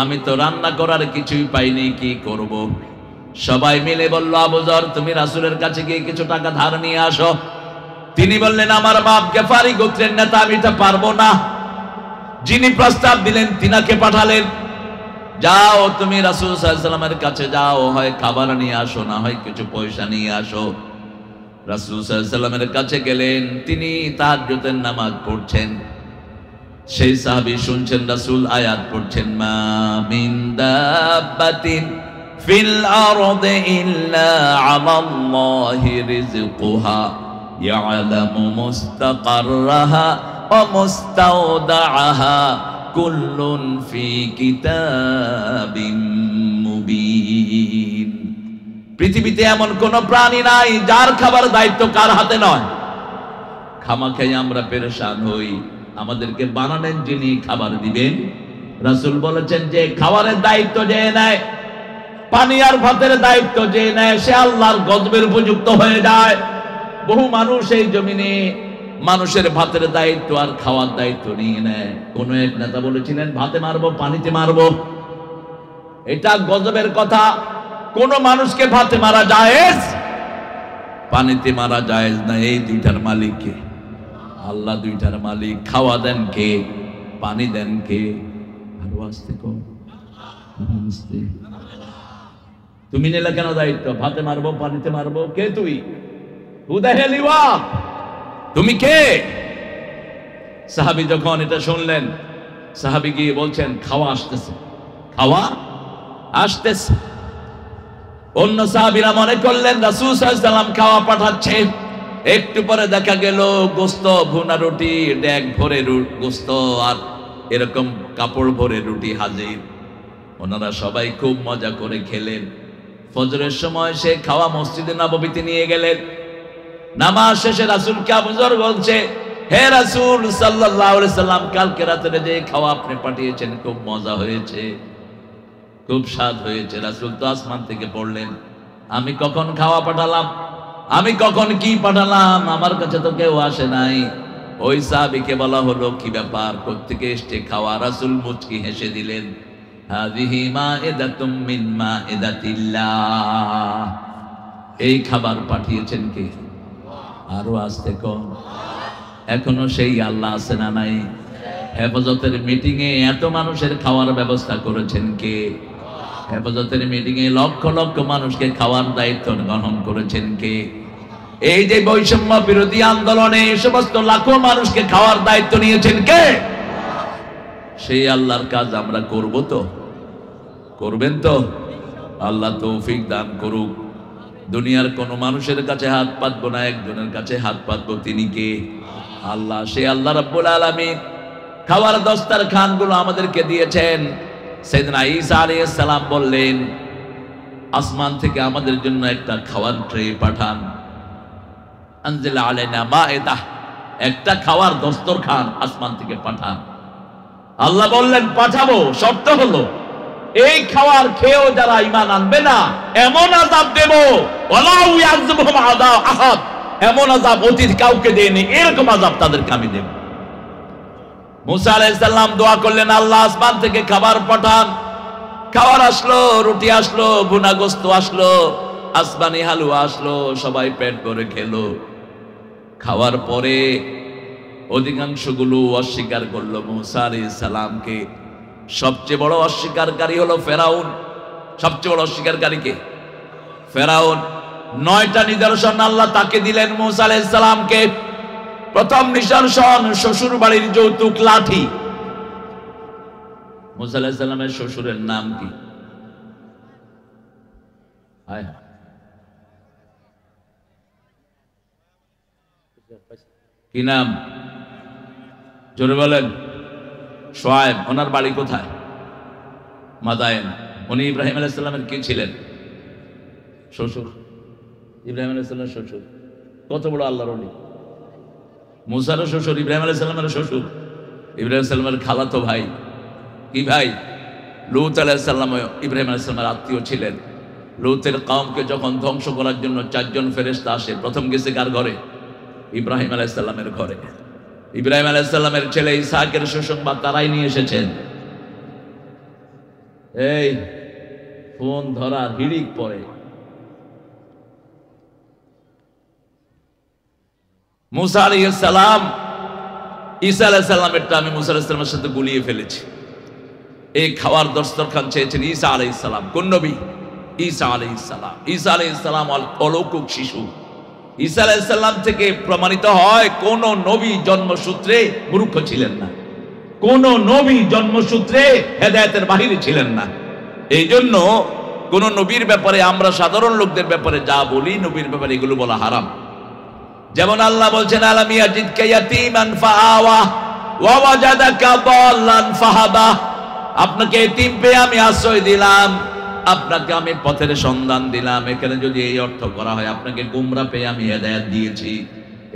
আমি তো রান্না করার কিছুই পাইনি, কি করব? সবাই মিলে বলল, আবু যর তুমি রাসূলের কাছে গিয়ে কিছু টাকা ধার নিয়ে আসো। তিনি বললেন, আমার বাপ গেফারি গোত্রের নেতা, আমি এটা পারবো না। যিনি প্রস্তাব দিলেন তিনাকে পাঠালেন, যাও তুমি রাসূল সাল্লাল্লাহু আলাইহি ওয়াসাল্লামের কাছে যাও, হয় খাবার নিয়ে আসো, না হয় কিছু পয়সা নিয়ে আসো। রাসূল সাল্লাল্লাহু আলাইহি ওয়াসাল্লামের কাছে গেলেন, তিনি তাহাজ্জুদের নামাজ পড়ছেন। সেই সাহাবী শুনছেন রাসূল আয়াত পড়ছেন, মা মিন দাব্বাতিন ফিল আরদি ইল্লা আলাল্লাহি রিজকুহা ইয়ালামু মুস্তাকাররাহা ওয়া মুস্তাওদাআহা কুল্লুন ফি কিতাবিম মুবিন। পৃথিবীতে এমন কোন প্রাণী নাই যার খাবার দায়িত্ব কার হাতে নয়। খামাখাই আমরা পেরেশান হই। আমাদেরকে বানালেন যিনি, খাবার দিবেন। রাসূল বলেছেন যে খাবারের দায়িত্ব যে নেয়, পানি আর ভাতের দায়িত্ব যে নেয়, সে আল্লাহর গজবের উপযুক্ত হয়ে যায়। বহু মানুষ এই জমিনে মানুষের ভাতের দায়িত্ব আর খাওয়ার দায়িত্ব নিয়ে নেয়। কোন এক নেতা বলেছিলেন, ভাতে মারবো, পানিতে মারবো। এটা গজবের কথা। কোন মানুষকে ভাতে মারা জায়েজ, পানিতে মারা জায়েজ না। এই দুইটার মালিক কে? আল্লাহ দুইটার মালিক। খাওয়া দেন কে? পানি দেন কে? আরো আসতে কম। তুমি নিলে কেন দায়িত্ব? ভাতে মারবো, পানিতে মারবো, কে তুই? Who the hell you are? তুমি কে? সাহাবী যখন এটা শুনলেন, সাহাবী গিয়ে বলছেন, খাওয়া আসতেছে, খাওয়া আসতেছে। অন্য সাহাবীরা মনে করলেন রাসূল সাল্লাল্লাহু আলাইহি ওয়াসাল্লাম খাওয়া পাঠাচ্ছে। একটু পরে দেখা গেল গোস্ত, ভুনা রুটি, ডেক ভরে গোস্ত আর এরকম কাপড় ভরে রুটি হাজির। ওনারা সবাই খুব মজা করে খেলেন। ফজরের সময় সে খাওয়া মসজিদে নববীতে নিয়ে গেলেন। নামাজ শেষে রাসূলকে আবু যর বলছে, হে রাসূল সাল্লাল্লাহু আলাইহি সাল্লাম, কালকে রাতে যে খাওয়া আপনি পাঠিয়েছেন খুব মজা হয়েছে, খুব স্বাদ হয়েছে। রাসূল তো আসমান থেকে পড়লেন, আমি কখন খাওয়া পাঠালাম? আমি কখন কি পাঠালাম? আমার কাছে তো কেউ আসে নাই। ওই সাহাবীকে বলা হলো, কি ব্যাপার, কোত্থেকে এসছে খাওয়া? রাসূল মুচকি হেসে দিলেন, হাযিহি মাইদাতুম মিন মাইদাতিল্লাহ। এই খাবার পাঠিয়েছেন কে? আরো আসতে কম। এখনো সেই আল্লাহ আছে না নাই? হেফাজতের মিটিং এ এত মানুষের খাওয়ার ব্যবস্থা করেছেন কে? হেফাজতের মিটিং এ লক্ষ লক্ষ মানুষকে খাওয়ার দায়িত্ব গ্রহণ করেছেন কে? এই যে বৈষম্য বিরোধী আন্দোলনে এই সমস্ত লাখো মানুষকে খাওয়ার দায়িত্ব নিয়েছেন কে? সেই আল্লাহর কাজ আমরা করব তো? করবেন তো? আল্লাহ তৌফিক দান করুক। দুনিয়ার কোন মানুষের কাছে হাত পাতবো না, একজনের কাছে হাত পাতবো, তিনি কে? আল্লাহ। সে আল্লাহ রাব্বুল আলামিন খাওয়ার দস্তরখান গুলো আমাদেরকে দিয়েছেন। সাইয়েদনা ঈসা আলাইহিস সালাম বললেন, আসমান থেকে আমাদের জন্য একটা খাওয়ার ট্রে পাঠান। আনজিল আলাইনা মাইদা, একটা খাওয়ার দস্তরখান আসমান থেকে পাঠান। আল্লাহ বললেন পাঠাবো, শর্ত হলো এই খাওয়ার খেয়েও যারা ঈমান আনবে না এমন আযাব দেব, ওয়ালা ইয়াযবুহুম আযাব আহাদ, এমন আযাব অতীত কাউকে দেয়নি, এরকম আযাব তাদেরকে আমি দেব। মুসা আলাইহিস সালাম দোয়া করলেন, আল্লাহ আসমান থেকে খাবার পাঠান। খাবার আসলো, রুটি আসলো, ভুনা গোশত আসলো, আসমানি হালুয়া আসলো, সবাই পেট ভরে খেলো। খাওয়ার পরে অধিকাংশগুলো অস্বীকার করলো মুসা আলাইহিস সালামকে। সবচেয়ে বড় অস্বীকারী হলো ফেরাউন। সবচেয়ে বড় অস্বীকারী কে? ফেরাউন। 9টা নিদর্শন আল্লাহ তাকে দিলেন মুসা আলাইহিস সালামকে। প্রথম নিদর্শন শ্বশুর বাড়ির যৌতুক লাঠি। মুসা আলাইহিস সালামের শ্বশুরের নাম কি? কি নাম? জোরে বলেন। শুআয়ব। ওনার বাড়ি কোথায়? মাদায়েন। উনি ইব্রাহিম আলাইহিস সালামের কি ছিলেন? শ্বশুর। ইব্রাহিম আলাইহিস সালামের শ্বশুর। কত বড় আল্লাহর ওলি! মুসারও শ্বশুর, ইব্রাহিম আলাইহিস সালামের শ্বশুর। ইব্রাহিম সালামের খালাতো ভাই। কি ভাই? লূত আলাইহিস সালাম ইব্রাহিম আলাইহিস সালামের আত্মীয় ছিলেন। লূতের কওমকে যখন ধ্বংস করার জন্য 4 জন ফেরেশতা আসে, প্রথম গেছে কার ঘরে? ইব্রাহিম আলাইহিস সালামের ঘরে। ইব্রাহিম আলাইহিস সালামের ছেলে ইসহাকের সুসংবাদ তারাই নিয়ে এসেছেন। এই ফোন ধরার হিড়িক পড়ে। মুসা আলাইহিস সালাম, ঈসা আলাইহিস সালামেরটা আমি মুসা আলাইহিস সালামের সাথে গুলিয়ে ফেলেছি। এই খাওয়ার দস্তরখান চেয়েছেন ঈসা আলাইহিস সালাম। কোন নবী? ঈসা আলাইহিস সালাম। ঈসা আলাইহিস সালাম অলৌকিক শিশু। ঈসা আলাইহিস সালাম থেকে প্রমাণিত হয় কোন নবী জন্মসূত্রে মূর্খ ছিলেন না, কোন নবী জন্মসূত্রে হেদায়েতের বাহিরে ছিলেন না। এই জন্য কোন নবীর ব্যাপারে আমরা সাধারণ লোকদের ব্যাপারে যা বলি, নবীর ব্যাপারে এগুলো বলা হারাম। যেমন আল্লাহ বলছেন, আলাম ইয়াজিদকা ইয়াতীমান ফাআওয়া ওয়া ওয়াজাদাকা দাল্লান ফাহাদা। আপনাকে এতিম পেয়ে আমি আশ্রয় দিলাম, আপনাকে আমি পথের সন্ধান দিলাম। এখানে যদি এই অর্থ করা হয় আপনাকে গোমরা পেয়ে আমি হেদায়েত দিয়েছি,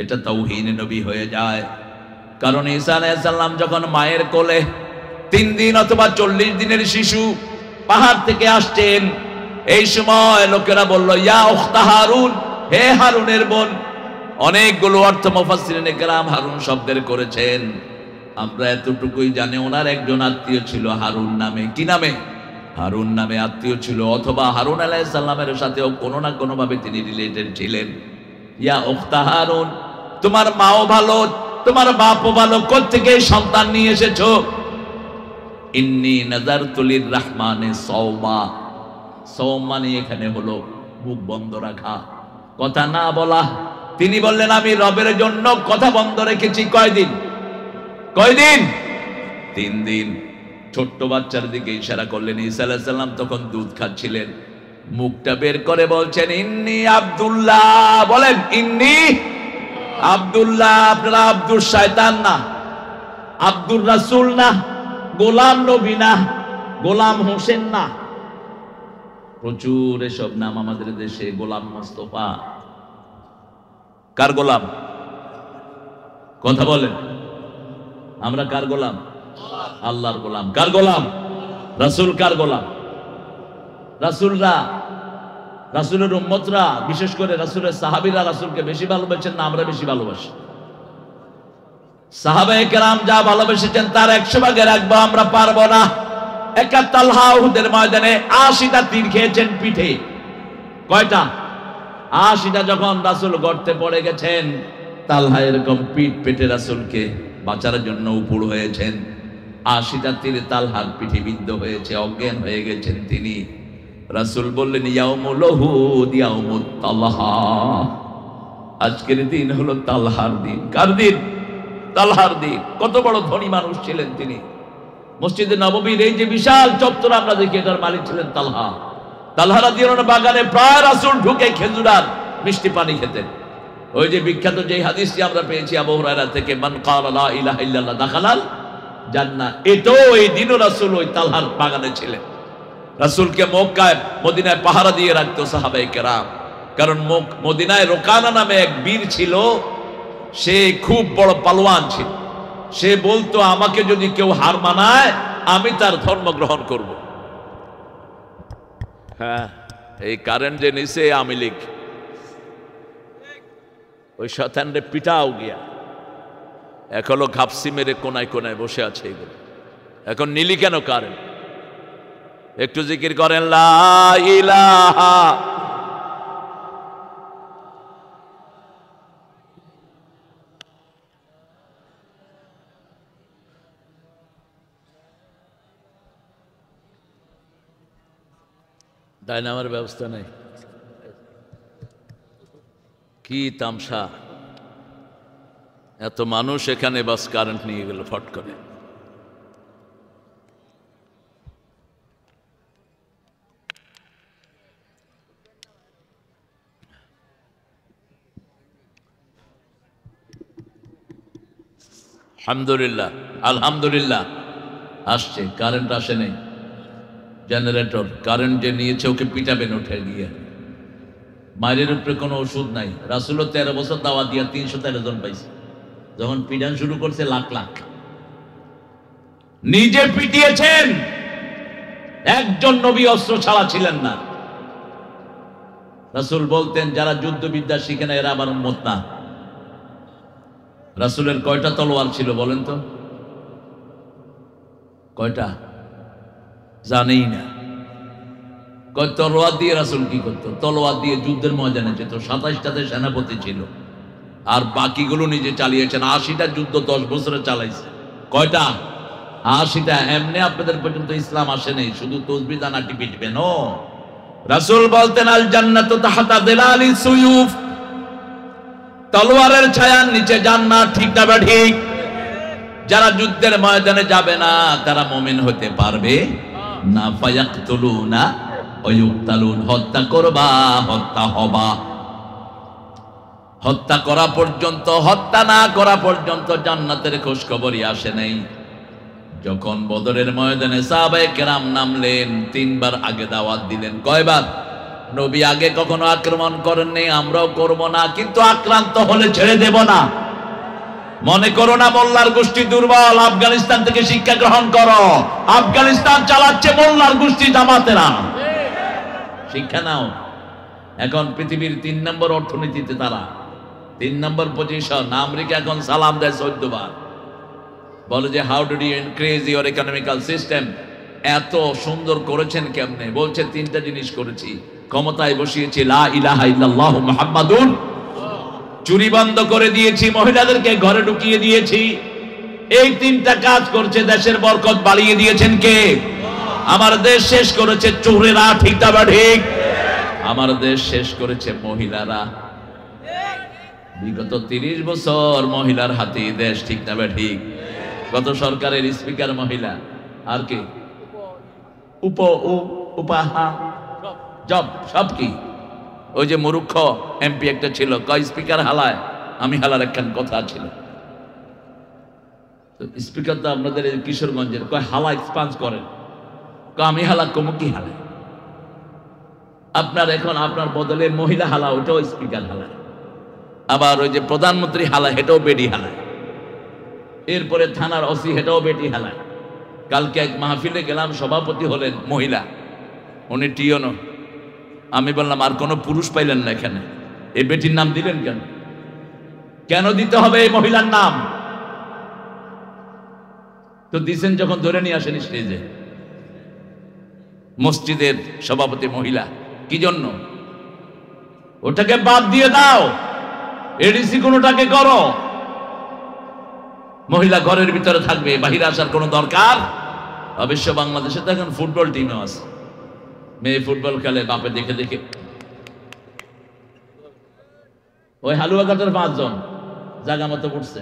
এটা তাওহীদ নবী হয়ে যায়। কারণ ঈসা আলাইহিস সালাম যখন মায়ের কোলে 3 দিন অথবা 40 দিনের শিশু পাহাড় থেকে আসছেন, এই সময় লোকেরা বলল, ইয়া উখতা হারুন, হে হারুনের বোন। অনেকগুলো অর্থ মুফাসসিরিনে কেরাম হারুন শব্দের করেছেন। আমরা এতটুকুই জানি ওনার একজন আত্মীয় ছিল হারুন নামে। কি নামে? হারুন নামে আত্মীয় ছিল, অথবা হারুন আলাইহিস সালামের সাথেও কোনো না কোনো ভাবে তিনি রিলেটেড ছিলেন। ইয়া উখতা হারুন, তোমার মাও ভালো, তোমার বাপও ভালো, কোত্থেকে সন্তান নিয়ে এসেছো? ইন্নী নাযারতু লির-রাহমানি সাওমা। সাওম মানে এখানে হলো মুখ বন্ধ রাখা, কথা না বলা। তিনি বললেন, আমি রবের জন্য কথা বন্ধ রেখেছি। কয়দিন? 3 দিন। ছোট্ট বাচ্চার দিকে ইশারা করলেন। ঈসা আলাইহিস সালাম তখন দুধ খাচ্ছিলেন, মুখটা বের করে বলছেন, ইন্নী আব্দুল্লাহ। বলেন, ইন্নী আব্দুল্লাহ। আপনারা আব্দুল শয়তান না, আব্দুর রাসূল না, গোলাম নবী না, গোলাম হোসেন না। প্রচুর এসব নাম আমাদের দেশে। গোলাম মোস্তফা, কার গোলাম? কথা বলেন, আমরা কার গোলাম? আল্লাহর গোলাম। কার গোলাম? রাসূল। কার গোলাম? রাসূলরা, রাসূলের উম্মতরা, বিশেষ করে রাসূলের সাহাবীরা রাসূলকে বেশি ভালোবাসেন না আমরা বেশি ভালোবাসি? সাহাবায়ে কেরাম যা ভালোবেসেছেন তার 100 ভাগের 1 ভাগ আমরা পারবো না। একা তালহা উহুদের ময়দানে 80টা তীর খেয়েছেন পিঠে। কয়টা? 80টা। যখন রাসূল গর্তে পড়ে গেছেন, তালহা এরকম পিঠ পেটে রাসূলকে বাঁচার জন্য উপর হয়েছেন। 80টা তীরে তালহার পিঠে বিদ্ধ হয়েছে, অজ্ঞান হয়ে গেছেন তিনি। রাসূল বললেন, ইয়াউমুল উহুদ ইয়াউমুত তালহা। আজকের দিন হলো তালহার দিন। কার দিন? তালহার দিন। কত বড় ধনী মানুষ ছিলেন তিনি। মসজিদে নববীর এই যে বিশাল চত্বর আমরা দেখি, এটার মালিক ছিলেন তালহা। তালহা রাদিয়াল্লাহু আনহু বাগানে প্রায় রাসূল ঢুকে খেজুর আর মিষ্টি পানি খেতেন। ওই যে বিখ্যাত যে হাদিসটি আমরা পেয়েছি আবু হুরায়রা থেকে, মান ক্বালা লা ইলাহা ইল্লাল্লাহ দাখালাল জান্নাহ, এটাও এই দিনও রাসূল ওই তালহার বাগানে ছিলেন। রাসূলকে মক্কায় মদিনায় পাহারা দিয়ে রাখতো সাহাবায়ে কেরাম। কারণ মদিনায় রোকানা নামে এক বীর ছিল, সে খুব বড় পালোয়ান ছিল। সে বলতো আমাকে যদি কেউ হার মানায় আমি তার ধর্ম গ্রহণ করব। হ্যাঁ, এই কারেন্ট যে নিছে আওয়ামী লীগ, ওই শয়তানরে পিটাও গিয়া এখনো ঘাপসি মেরে কোনায় কোনায় বসে আছে। এগুলো এখন নিলি কেন কারেন্ট? একটু জিকির করেন লা ইলাহা। ডাইনামার ব্যবস্থা নেই, কি তামসা! এত মানুষ এখানে, বাস কারেন্ট নিয়ে গেল ফট করে। আলহামদুলিল্লাহ, আলহামদুলিল্লাহ আসছে, কারেন্ট আসে নেই। জেনারেটর কারেন্ট যে নিয়েছে ওকে পিটাবেন উঠে গিয়ে। মায়ের উপরে কোনো ওষুধ নাই। রাসূল 13 বছর দাওয়াত দিয়া 313 জন পাইছে। যখন পিটান শুরু করছে লাখ লাখ। নিজে পিটিয়েছেন, একজন নবী অস্ত্র ছাড়া ছিলেন না। রাসূল বলতেন যারা যুদ্ধবিদ্যা শিখে না এরা আমার উম্মত না। রাসূলের কয়টা তলোয়ার ছিল বলেন তো? কয়টা জানেই না। কয় তলোয়ার দিয়ে রাসূল কি করতো? তলোয়ার দিয়ে যুদ্ধের ময়দানে যেত। 27টাতে সেনাপতি ছিল, আর বাকিগুলো নিজে চালিয়েছেন। 80টা যুদ্ধ 10 বছরে চালাইছে। কয়টা? 80টা। এমনি আপনাদের পর্যন্ত ইসলাম আসে নাই, শুধু তসবিহ দানা টিপে টিপে। নো, রাসূল বলতেন আল জান্নাতু তাহতা দিলালি সুয়ুফ, তলোয়ারের ছায়ার নিচে জান্নাত। ঠিক না বা ঠিক? যারা যুদ্ধের ময়দানে যাবে না তারা মুমিন হতে পারবে না। ফায়াকতুলুনা ওয়া ইউকতালুন, হত্যা করবা, হত্যা হবা। হত্যা করা পর্যন্ত, হত্যা না করা পর্যন্ত জান্নাতের খোঁজ খবরই আসে নাই। যখন বদরের ময়দানে সাহাবায়ে কেরাম নামলেন, 3 বার আগে দাওয়াত দিলেন। কয়বার? নবী আগে কখনো আক্রমণ করেননি, আমরাও করব না, কিন্তু আক্রান্ত হলে ছেড়ে দেব না। মনে করো না মোল্লার গোষ্ঠী দুর্বল, আফগানিস্তান থেকে শিক্ষা গ্রহণ করো। আফগানিস্তান চালাচ্ছে মোল্লার গোষ্ঠী জামাতেরা। শিক্ষা নাও। এখন পৃথিবীর 3 নম্বর অর্থনীতিতে তারা, 3 নম্বর পজিশন। আমেরিকা এখন সালাম দেয় 14 বার, বলে যে how do you increase your economical system. এত সুন্দর করেছেন কেমনে? বলছে 3টা জিনিস করেছি। ক্ষমতায় বসিয়েছি লা ইলাহা ইল্লাল্লাহ মুহাম্মাদুর, চুরি বন্ধ করে দিয়েছি, মহিলাদেরকে ঘরে ঢুকিয়ে দিয়েছি। এই 3টা কাজ করছে, দেশের বরকত বাড়িয়ে দিয়েছেন কে? আমার দেশ শেষ করেছে চোরেরা। ঠিক না ঠিক? আমার দেশ শেষ করেছে মহিলারা। বিগত 30 বছর মহিলার হাতে দেশ। ঠিক না ঠিক? গত সরকারের স্পিকার মহিলা, আর কি উপাহা জব সব কি? ওই যে মূর্খ এমপি একটা ছিল, কয় স্পিকার হালায়, আমি হালার একখান কথা ছিল। স্পিকার তো আপনাদের কিশোরগঞ্জের, কয় হালা এক্সপান্স করেন, আমি হালা কমু কি হালায়? আপনার এখন আপনার বদলে মহিলা হালা, ওটাও স্পিকার হালায়। আবার ওই যে প্রধানমন্ত্রী হালা, হেটাও বেডি হালায়। এরপরে থানার ওসি, হেটাও বেটি হালায়। কালকে এক মাহফিলে গেলাম, সভাপতি হলেন মহিলা, উনি টিওনো। আমি বললাম আর কোনো পুরুষ পাইলেন না এখানে, এই বেটির নাম দিলেন কেন? কেন দিতে হবে এই মহিলার নাম? তো দিছেন যখন ধরে নিয়ে আসেন স্টেজে। মসজিদের সভাপতি মহিলা, কি জন্য? ওটাকে বাদ দিয়ে দাও, এডিসি কোনটাকে করো। মহিলা ঘরের ভিতরে থাকবে, বাহিরে আসার কোনো দরকার? অবশ্য বাংলাদেশে তো এখন ফুটবল টিমও আছে, মেয়ে ফুটবল খেলে, বাপে দেখে দেখে ওই হালুয়াঘাটের 5 জন জায়গা মতো পড়ছে।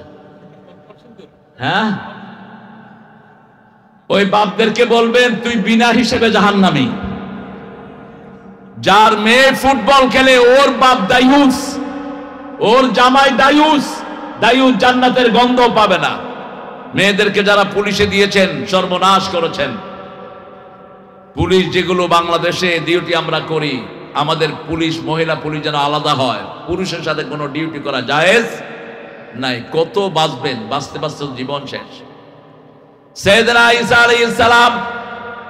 হ্যাঁ, ওই বাপদেরকে বলবেন তুই বিনা হিসেবে জাহান্নামী। যার মেয়ে ফুটবল খেলে ওর বাপ দায়ুস, ওর জামাই দায়ুস, দায়ুস জান্নাতের গন্ধ পাবে না। মেয়েদেরকে যারা পুলিশে দিয়েছেন সর্বনাশ করেছেন। পুলিশ যেগুলো বাংলাদেশে ডিউটি আমরা করি, আমাদের পুলিশ, মহিলা পুলিশ যেন আলাদা হয়। পুরুষের সাথে কোনো ডিউটি করা জায়েজ নাই। কত বাঁচবেন, বাঁচতে বাঁচতে জীবন শেষ। সাইয়েদনা ঈসা আলাইহিস সালাম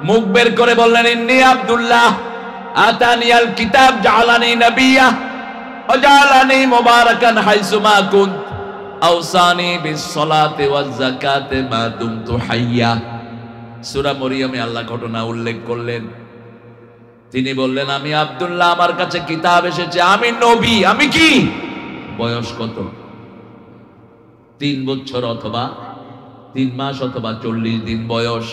মুখ বের করে বললেন, ইন্নী আব্দুল্লাহ আতানিয়াল কিতাব জাআলানি নাবিয়্যা ওয়া জাআলানি মুবারাকান হাইসুমা কুনত আওসানি বিস সালাতি ওয়াজ যাকাতি মা দুমতু হাইয়্যা। সূরা মরিয়মে আল্লাহ ঘটনা উল্লেখ করলেন। তিনি বললেন, আমি আব্দুল্লাহ, আমার কাছে কিতাব এসেছে, আমি নবী। আমি কি বয়স কত? 3 বছর অথবা 3 মাস অথবা 40 দিন বয়স।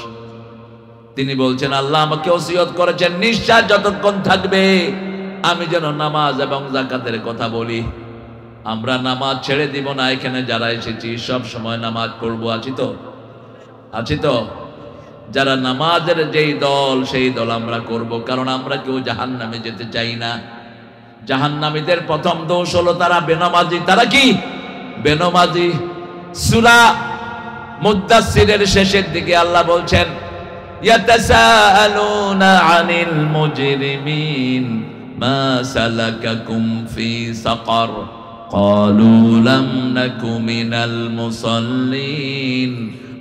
তিনি বলছেন, আল্লাহ আমাকে ওসিয়ত করেছেন নিশ্বাস যতক্ষণ থাকবে আমি যেন নামাজ এবং যাকাতের কথা বলি। আমরা নামাজ ছেড়ে দিব না। এখানে যারা এসেছি সব সময় নামাজ পড়বো। আছি তো? আছি তো? যারা নামাজের যেই দল সেই দল আমরা করব, কারণ আমরা কেউ জাহান্নামে যেতে চাই না। জাহান্নামীদের প্রথম দোষ হলো তারা বেনামাজি। তারা কি বেনামাজি? সূরা মুদ্দাসসিরের শেষের দিকে আল্লাহ বলছেন, ইয়াতাসাআলুনা আনিল মুজরিমিন মা সালাকাকুম ফি সাকার ক্বালু লাম নাকু মিনাল মুসাল্লিন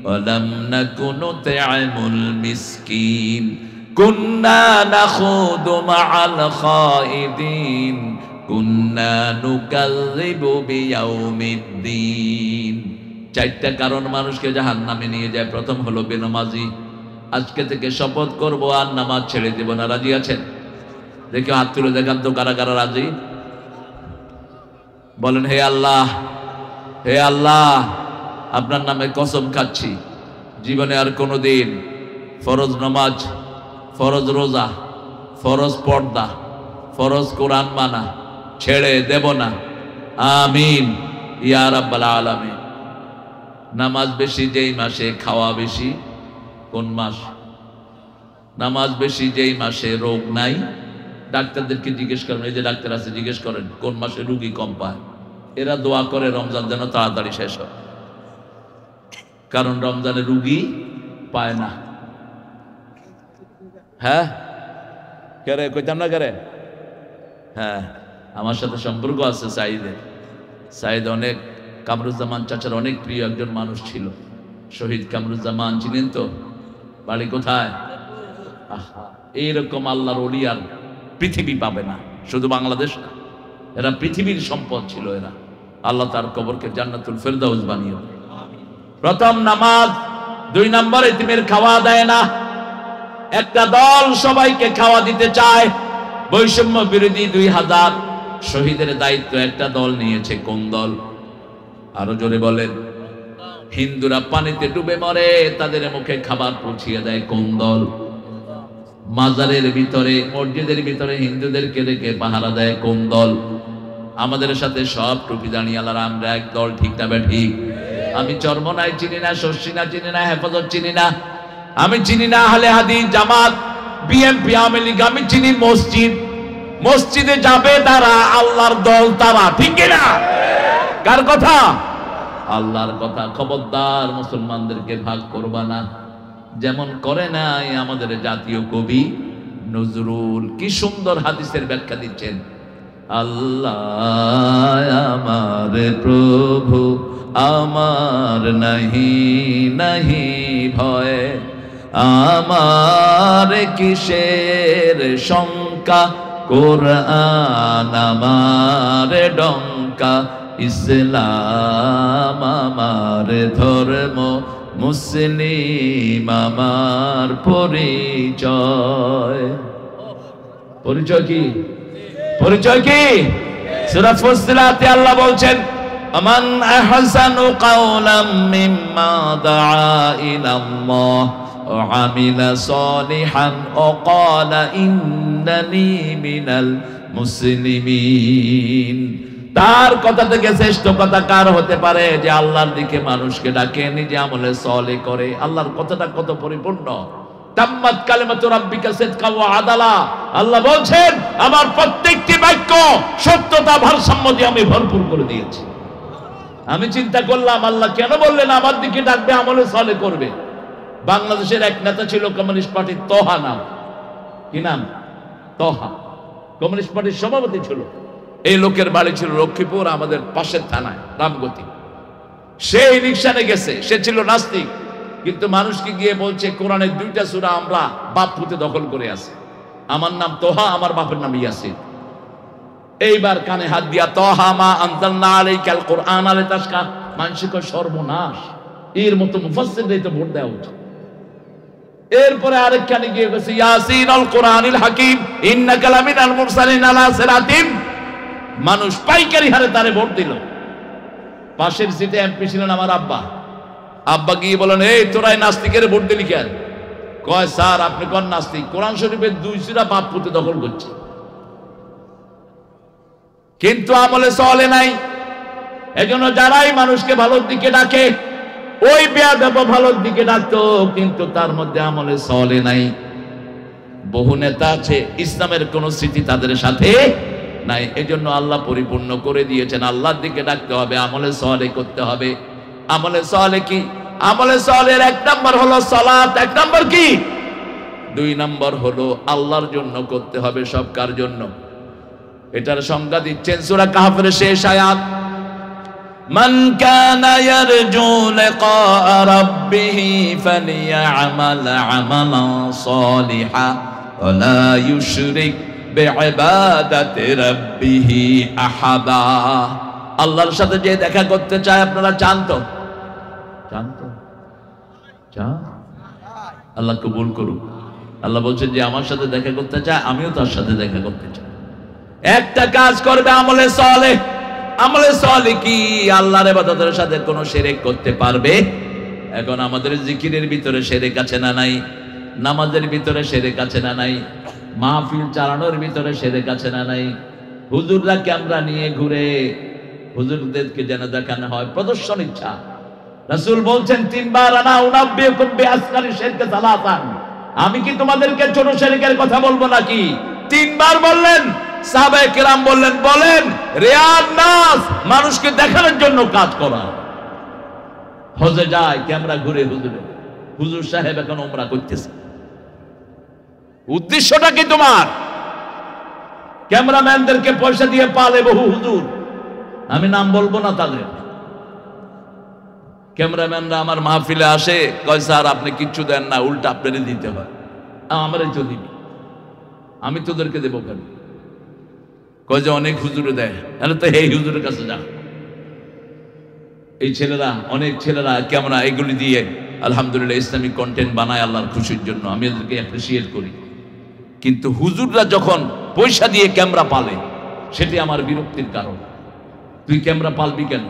ওয়া লাম নাকু নুত'আমুল মিসকিন কুন্না নাখুদু মা'আল খাইদিন কুন্না নুকাযযিবু বিয়াউমিদ্দিন। 4টা কারণ মানুষকে জাহান্নামে নিয়ে যায়। প্রথম হলো বেনামাজি। আজকে থেকে শপথ করব আর নামাজ ছেড়ে দেব না। রাজি আছেন? দেখে হাত তুলে দেখান তো কারা কারা রাজি। বলেন, হে আল্লাহ, হে আল্লাহ, আপনার নামে কসম খাচ্ছি জীবনে আর কোনোদিন ফরজ নামাজ, ফরজ রোজা, ফরজ পর্দা, ফরজ কোরআন মানা ছেড়ে দেব না। আমিন ইয়া রাব্বাল আলামিন। নামাজ বেশি যেই মাসে, খাওয়া বেশি কোন মাস? নামাজ বেশি যেই মাসে রোগ নাই। ডাক্তারদেরকে জিজ্ঞেস করেন, এই যে ডাক্তার আছে, জিজ্ঞেস করেন কোন মাসে রোগী কম পায়। এরা দোয়া করে রমজান যেন তাড়াতাড়ি শেষ হয়, কারণ রমজানে রোগী পায় না। হ্যাঁ, কেরে কইতাম না কেরে? হ্যাঁ, আমার সাথে সম্পর্ক আছে সাইদের। সাইদ অনেক, কামরুজ্জামান চাচার অনেক প্রিয় একজন মানুষ ছিল। শহীদ কামরুজ্জামান চিনেন তো? বাড়ি কোথায়? এইরকম আল্লাহর ওলি আর পৃথিবী পাবে না, শুধু বাংলাদেশ না, এরা পৃথিবীর সম্পদ ছিল। এরা আল্লাহ তার কবরকে জান্নাতুল ফেরদাউস বানিয়ে। প্রথম নামাজ। 2 নম্বর, এতিমের খাওয়া দেয় না। একটা দল সবাইকে খাওয়া দিতে চায়, বৈষম্য বিরোধী 2000 শহীদের দায়িত্ব একটা দল নিয়েছে। কোন দল? আরো জোরে বলেন। হিন্দুরা পানিতে ডুবে মরে, তাদের মুখে খাবার পৌঁছিয়ে দেয়। কোন দল? মাজারের ভিতরে, মসজিদের ভিতরে হিন্দুদেরকে রেখে পাহারা দেয়। কোন দল? আমাদের সাথে সব টুপি দাঁড়িয়ালারা আমরা এক দল। ঠিক না ঠিক? আমি চরমনাই চিনি না, শর্ষিনা চিনি না, হেফাজত চিনি না, আমি চিনি না আহলে হাদিস, জামাত, বিএনপি, আওয়ামী লীগ। আমি চিনি মসজিদ। মসজিদে যাবে তারা, আল্লাহর দল তারা। ঠিক কিনা? কার কথা? আল্লাহর কথা। খবরদার মুসলমানদেরকে ভাগ করবা না, যেমন করে নাই আমাদের জাতীয় কবি নজরুল। কি সুন্দর হাদিসের ব্যাখ্যা দিচ্ছেন। আল্লাহ আমার প্রভু, আমার নাহি নাহি ভয়, আমার কিসের শঙ্কা, কোরআন আমার ডঙ্কা, ইসলাম আমার ধর্ম, মুসলিম আমার পরিচয়। পরিচয় কি? পরিচয় কি? সূরা ফুসসিলাতে আল্লাহ বলছেন, আমান আহসানু কাওলাম মিম্মা দাআ ইলাল্লাহ ওয়া আমিলা সালিহান ওয়া ক্বালা ইন্নানি মিনাল মুসলিমিন। তার কথা থেকে শ্রেষ্ঠ কথা কার হতে পারে যে আল্লাহর দিকে মানুষকে ডাকে, নিজে আমলে সলে করে। আল্লাহর কথাটা কত পরিপূর্ণ। তাম্মাত কালিমাতু রাব্বিকা সিদকান ওয়া আদালা। আল্লাহ বলছেন আমার প্রত্যেকটি বাক্য সত্যতা ভারসাম্য দিয়ে আমি ভরপুর করে দিয়েছি। আমি চিন্তা করলাম আল্লাহ কেন বললেন আমার দিকে ডাকবে, আমলে সলে করবে। বাংলাদেশের এক নেতা ছিল কমিউনিস্ট পার্টির, তোহা নাম। কি নাম? তোহা। কমিউনিস্ট পার্টির সভাপতি ছিল। এই লোকের বাড়ি ছিল লক্ষ্মীপুর, আমাদের পাশের থানায় রামগতি। সেই রিকশানে গেছে, সে ছিল নাস্তিক, কিন্তু মানুষকে গিয়ে বলছে কোরআনের 2টা সূরা আমরা বাপ পুতে দখল করে আছি। আমার নাম তোহা, আমার বাপের নাম ইয়াসিন। এইবার কানে হাত দিয়া তোহা মা আনজালনা আলাইকাল কোরআন লিতাশকা। মানসিক সর্বনাশ, এর মতো মুফাসসিরদের তো ভোট দেওয়া উচিত। এরপরে আরেক কানে গিয়ে গেছে ইয়াসিনুল কোরআনিল হাকিম ইন্নাকা লামিনাল মুরসালিন আলা সিরাতিন। মানুষ পাইকারি হারে তারে ভোট দিল। পাশের সিটে এমপি ছিলেন আমার আব্বা। আব্বা গিয়ে বলেন এই তোরাই নাস্তিকের ভোট দিলি কেন? কয় স্যার আপনি কোন নাস্তিক? কোরআন শরীফের 2 সূরা বাপ পুতে দখল করছে, কিন্তু আমলে চলে নাই। এজন্য যারাই মানুষকে ভালোর দিকে ডাকে, ওই বেয়াদব ভালোর দিকে ডাকতো, কিন্তু তার মধ্যে আমলে চলে নাই। বহু নেতা আছে ইসলামের কোন স্মৃতি তাদের সাথে নাই। এজন্য আল্লাহ পরিপূর্ণ করে দিয়েছেন আল্লাহর দিকে ডাকতে হবে, আমলে সলে করতে হবে। আমলে সলে কি? আমলে সলের 1 নম্বর হলো সালাত। 1 নম্বর কি? 2 নম্বর হলো আল্লাহর জন্য করতে হবে, সব কার জন্য? এটার সংজ্ঞা দিচ্ছেন সূরা কাহফের শেষ আয়াত, মান কানা ইয়ারজু লিকা রাব্বিহি ফালিয়া'মাল আমালান সালিহা ওয়া লা ইউশরিক বিইবাদাতি রাব্বিহি আহাদা। আল্লাহর সাথে যে দেখা করতে চায়, আপনারা চান তো? চান তো? চান? আল্লাহ কবুল করুক। আল্লাহ বলছেন যে আমার সাথে দেখা করতে চায়, আমিও তার সাথে দেখা করতে চাই। একটা কাজ করবে আমলে সলে। আমলে সলে কি? আল্লাহর ইবাদতের সাথে কোনো শিরক করতে পারবে? এখন আমাদের জিকিরের ভিতরে শিরক আছে না নাই? নামাজের ভিতরে শিরক আছে না নাই? মাহফিল চালানোর ভিতরে শিরক আছে না নাই? হুজুররা ক্যামেরা নিয়ে ঘুরে, হুজুরদেরকে যেন দেখানো হয় প্রদর্শন ইচ্ছা। রাসূল বলছেন 3 বার আনা উনাব্বিকুম বিআসগারি শিরকে সালাতান। আমি কি তোমাদেরকে ছোট শিরকের কথা বলবো নাকি? 3 বার বললেন। সাহাবায়ে কেরাম বললেন রিয়াদ নাস, মানুষকে দেখানোর জন্য কাজ করা। হজে যায়, ক্যামেরা ঘুরে হুজুর সাহেব এখন উমরা করতেছে। উদ্দেশ্যটা কি তোমার? ক্যামেরাম্যানদেরকে পয়সা দিয়ে পালে বহু হুজুর, আমি নাম বলবো না তাদের। ক্যামেরাম্যানরা আমার মাহফিলে আসে, কয় স্যার আপনি কিচ্ছু দেন না, উল্টা আপনারই দিতে হয়। আমারই তো দিবি, আমি তোদেরকে দেবো কেন? কয় যে অনেক হুজুরে দেয়, তাহলে তো এই হুজুরের কাছে যা। এই ছেলেরা, অনেক ছেলেরা ক্যামেরা এগুলি দিয়ে আলহামদুলিল্লাহ ইসলামিক কন্টেন্ট বানায় আল্লাহর খুশির জন্য, আমি এদেরকে অ্যাপ্রিসিয়েট করি। কিন্তু হুজুররা যখন পয়সা দিয়ে ক্যামেরা পালে, সেটি আমার বিরক্তির কারণ। তুই ক্যামেরা পালবি কেন?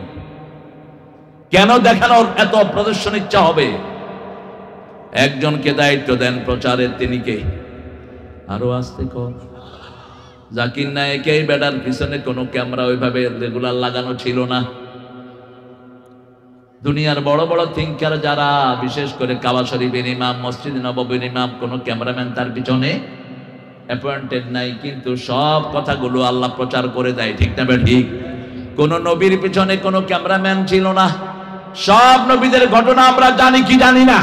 কেন দেখানোর এত প্রদর্শন ইচ্ছা হবে? একজনকে দায়িত্ব দেন প্রচারের, তিনি কে? আরো আসতে কর। জাকির নায়েকে এই বেটার পিছনে কোনো ক্যামেরা ওইভাবে রেগুলার লাগানো ছিল না। দুনিয়ার বড় বড় থিঙ্কার যারা, বিশেষ করে কাবা শরীফের ইমাম, মসজিদ নববীর ইমাম, কোনো ক্যামেরাম্যান তার পিছনে অ্যাপয়েন্টেড নাই, কিন্তু সব কথাগুলো আল্লাহ প্রচার করে দেয়, ঠিক না ঠিক? কোন নবীর পিছনে কোনো ক্যামেরাম্যান ছিল না। সব নবীদের ঘটনা আমরা জানি কি জানি না?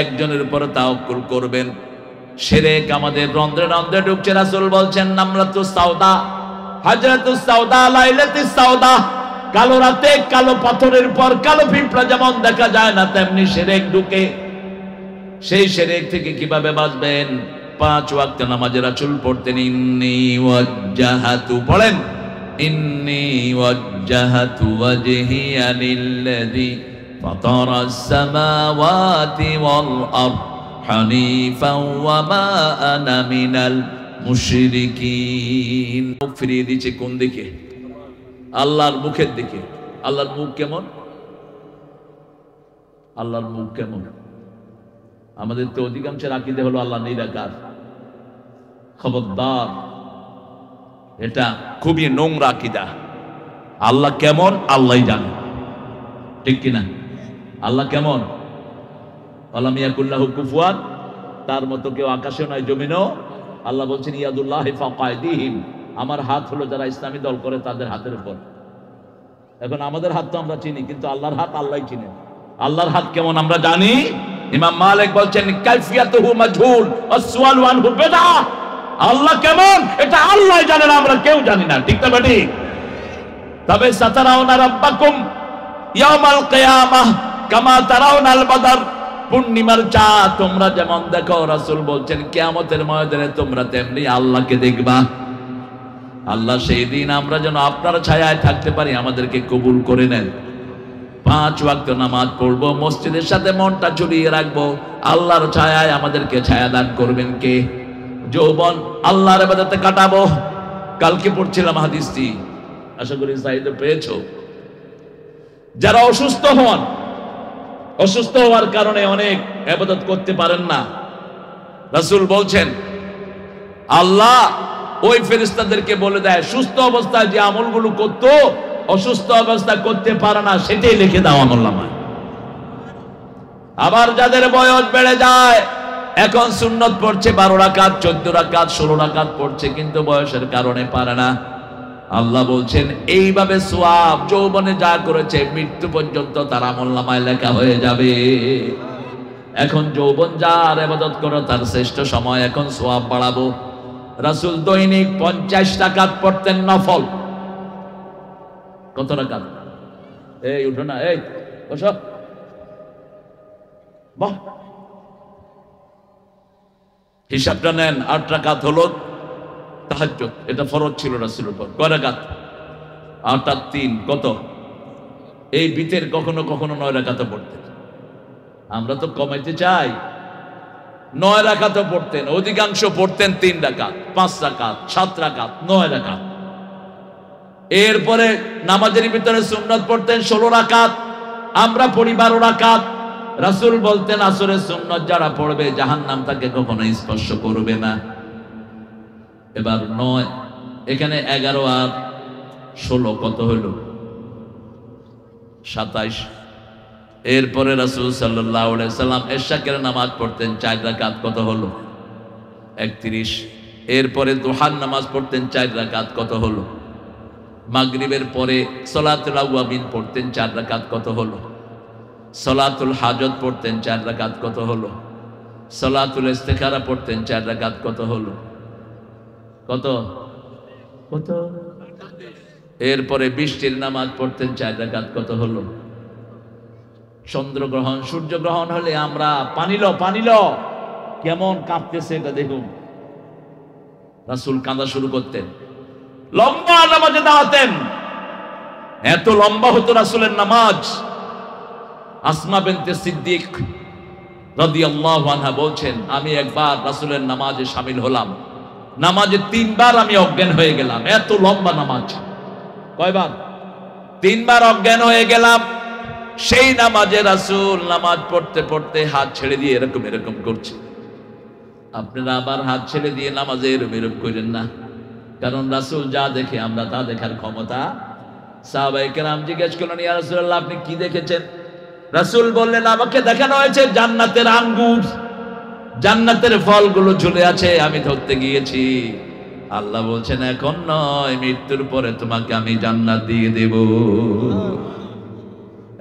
একজনের উপর তাওয়াক্কুল করবেন। শিরক আমাদের রন্ধ্রে রন্ধ্রে ঢুকছে। রাসূল বলছেন নামরাতুস সাউদা, হযরতুস সাউদা, লাইলাতুস সাউদা, কালো রাতে কালো পাথরের উপর কালো পিঁপড়া যেমন দেখা যায় না, তেমনি শিরক ঢুকে। সেই শিরক থেকে কিভাবে বাঁচবেন? 5 ওয়াক্ত নামাজে রাসূল পড়তেন ইন্নী ওয়াজ্জাহাতু, পড়েন ইন্নী ওয়াজ্জাহাতু ওয়াজহিয়া লিল্লাযী ফাতারাস সামাওয়াতি ওয়াল আরদ হানিফাও ওয়া মা আনা মিনাল মুশরিকিন। মুখ ফিরিয়ে দিচ্ছে কোন দিকে? আল্লাহর মুখের দিকে। আল্লাহর মুখ কেমন? আল্লাহর মুখ কেমন? আমাদের তো অধিকাংশের আকীদা হলো আল্লাহ নিরাকার। খবরদার, এটা খুবই নোংরা আকীদা। আল্লাহ কেমন আল্লাহই জানে, ঠিক কিনা? আল্লাহ কেমন? আলাম ইয়াকুল্লাহু কুফুয়ান, তার মতো কেউ আকাশেও নাই জমিনেও। আল্লাহ বলছেন ইয়াদুল্লাহি ফাওকা আইদিহিম, আমার হাত হলো যারা ইসলামী দল করে তাদের হাতের উপর। এখন আমাদের হাত তো আমরা চিনি, কিন্তু আল্লাহর হাত আল্লাহই চিনেন। আল্লাহর হাত কেমন আমরা জানি। ইমাম মালিক বলছেন কাইফিয়াতুহু মাজহুল ওয়াসওয়ালু আনহু বিদআ। আল্লাহ কেমন এটা আল্লাহই জানেন, আমরা কেউ জানি না, ঠিক না বেটি? তবে সাতারাউনা রাব্বাকুম ইয়াউমাল কিয়ামাহ কামা তারাউনাল বাদর, পূর্ণিমার চাঁদ তোমরা যেমন দেখো, রাসূল বলছেন কিয়ামতের ময়দানে তোমরা তেমনি আল্লাহকে দেখবা। আল্লাহ সেই দিন আমরা যেন আপনার ছায়ায় থাকতে পারি, আমাদেরকে কবুল করে নেন। 5 ওয়াক্ত নামাজ পড়বো, মসজিদের সাথে মনটা ঝুলিয়ে রাখবো, আল্লাহর ছায়ায় আমাদেরকে ছায়া দান করবেন কে? যৌবন আল্লাহর ইবাদতে কাটাবো। কালকে পড়ছিলাম হাদিসটি, আশা করি সাইদে পেয়েছো। যারা অসুস্থ হন, অসুস্থ হওয়ার কারণে অনেক ইবাদত করতে পারেন না, রাসূল বলছেন আল্লাহ ওই ফেরেশতাদেরকে বলে দেয় সুস্থ অবস্থায় যে আমলগুলো করতো অসুস্থ অবস্থায় করতে পারে না, সেটাই লিখে দাও আমলনামায়। আবার যাদের বয়স বেড়ে যায়, এখন সুন্নত পড়ছে 12 রাকাত 14 রাকাত 16 রাকাত পড়ছে, কিন্তু বয়সের কারণে পারে না। আল্লাহ বলছেন এইভাবে সওয়াব যৌবনে যা করেছে মৃত্যু পর্যন্ত তার আমলনামায় লেখা হয়ে যাবে। এখন যৌবন যার ইবাদত করো তার শ্রেষ্ঠ সময়, এখন সওয়াব বাড়াবো। রাসূল দৈনিক 50 রাকাত পড়তেন নফল। কত রাকাত? এই উঠো না, এই বসো, বাহ, হিসাবটা নেন। 8 রাকাত হলো তাহাজ্জুদ, এটা ফরজ ছিল রাসূলের উপর। কয় রাকাত? 8 আর 3 কত? এই বিতের কখনো কখনো 9 রাকাতও পড়তেন। আমরা তো কমাইতে চাই, 9 রাকাতও পড়তেন, অধিকাংশ পড়তেন 3 রাকাত 5 রাকাত 7 রাকাত 9 রাকাত। এরপরে নামাজের ভিতরে সুন্নত পড়তেন 16 রাকাত, আমরা পড়ি 12 রাকাত। রাসূল বলতেন আসরের সুন্নত যারা পড়বে জাহান্নাম তাকে কখনো স্পর্শ করবে না। এবার 9, এখানে 11 আর 16 কত হলো? 27। এরপরে রাসূল সাল্লাল্লাহু আলাইহি সাল্লাম ইশাকের নামাজ পড়তেন 4 রাকাত, কত হলো? 31। এরপরে দুহার নামাজ পড়তেন 4 রাকাত, কত হলো? মাগরিবের পরে সালাতুল আওয়াবিন পড়তেন 4 রাকাত, কত হলো? সালাতুল হাজত পড়তেন 4 রাকাত, কত হলো? সালাতুল ইস্তিখারা পড়তেন 4 রাকাত, কত হলো? কত কত? এরপরে বৃষ্টির নামাজ পড়তেন 4 রাকাত, কত হলো? চন্দ্রগ্রহণ সূর্যগ্রহণ হলে আমরা পানি লো কেমন কাঁপতেছে এটা দেখুন, রাসূল কাঁদা শুরু করতেন, লম্বা নামাজে দাঁড়াতেন। এত লম্বা হতো রাসূলের নামাজ। আসমা বিনতে সিদ্দিক রাদিয়াল্লাহু আনহা বলছেন আমি একবার রাসূলের নামাজে শামিল হলাম, নামাজে 3 বার আমি অজ্ঞান হয়ে গেলাম, এত লম্বা নামাজ। কয়বার? 3 বার অজ্ঞান হয়ে গেলাম। সেই নামাজে রাসূল নামাজ পড়তে পড়তে হাত ছেড়ে দিয়ে এরকম এরকম করছে। আপনারা আবার হাত ছেড়ে দিয়ে নামাজে এরকম করেন না, কারণ রাসূল যা দেখে আমরা তা দেখার ক্ষমতা। সাহাবায়ে কেরাম জিজ্ঞেস করলেন ইয়া রাসূলুল্লাহ আপনি কি দেখেছেন? রাসূল বললেন আমাকে দেখানো হয়েছে জান্নাতের আঙ্গুর, জান্নাতের ফলগুলো ঝুলে আছে, আমি ধরতে গিয়েছি। আল্লাহ বলছেন এখন নয়, মৃত্যুর পরে তোমাকে আমি জান্নাত দিয়ে দেব।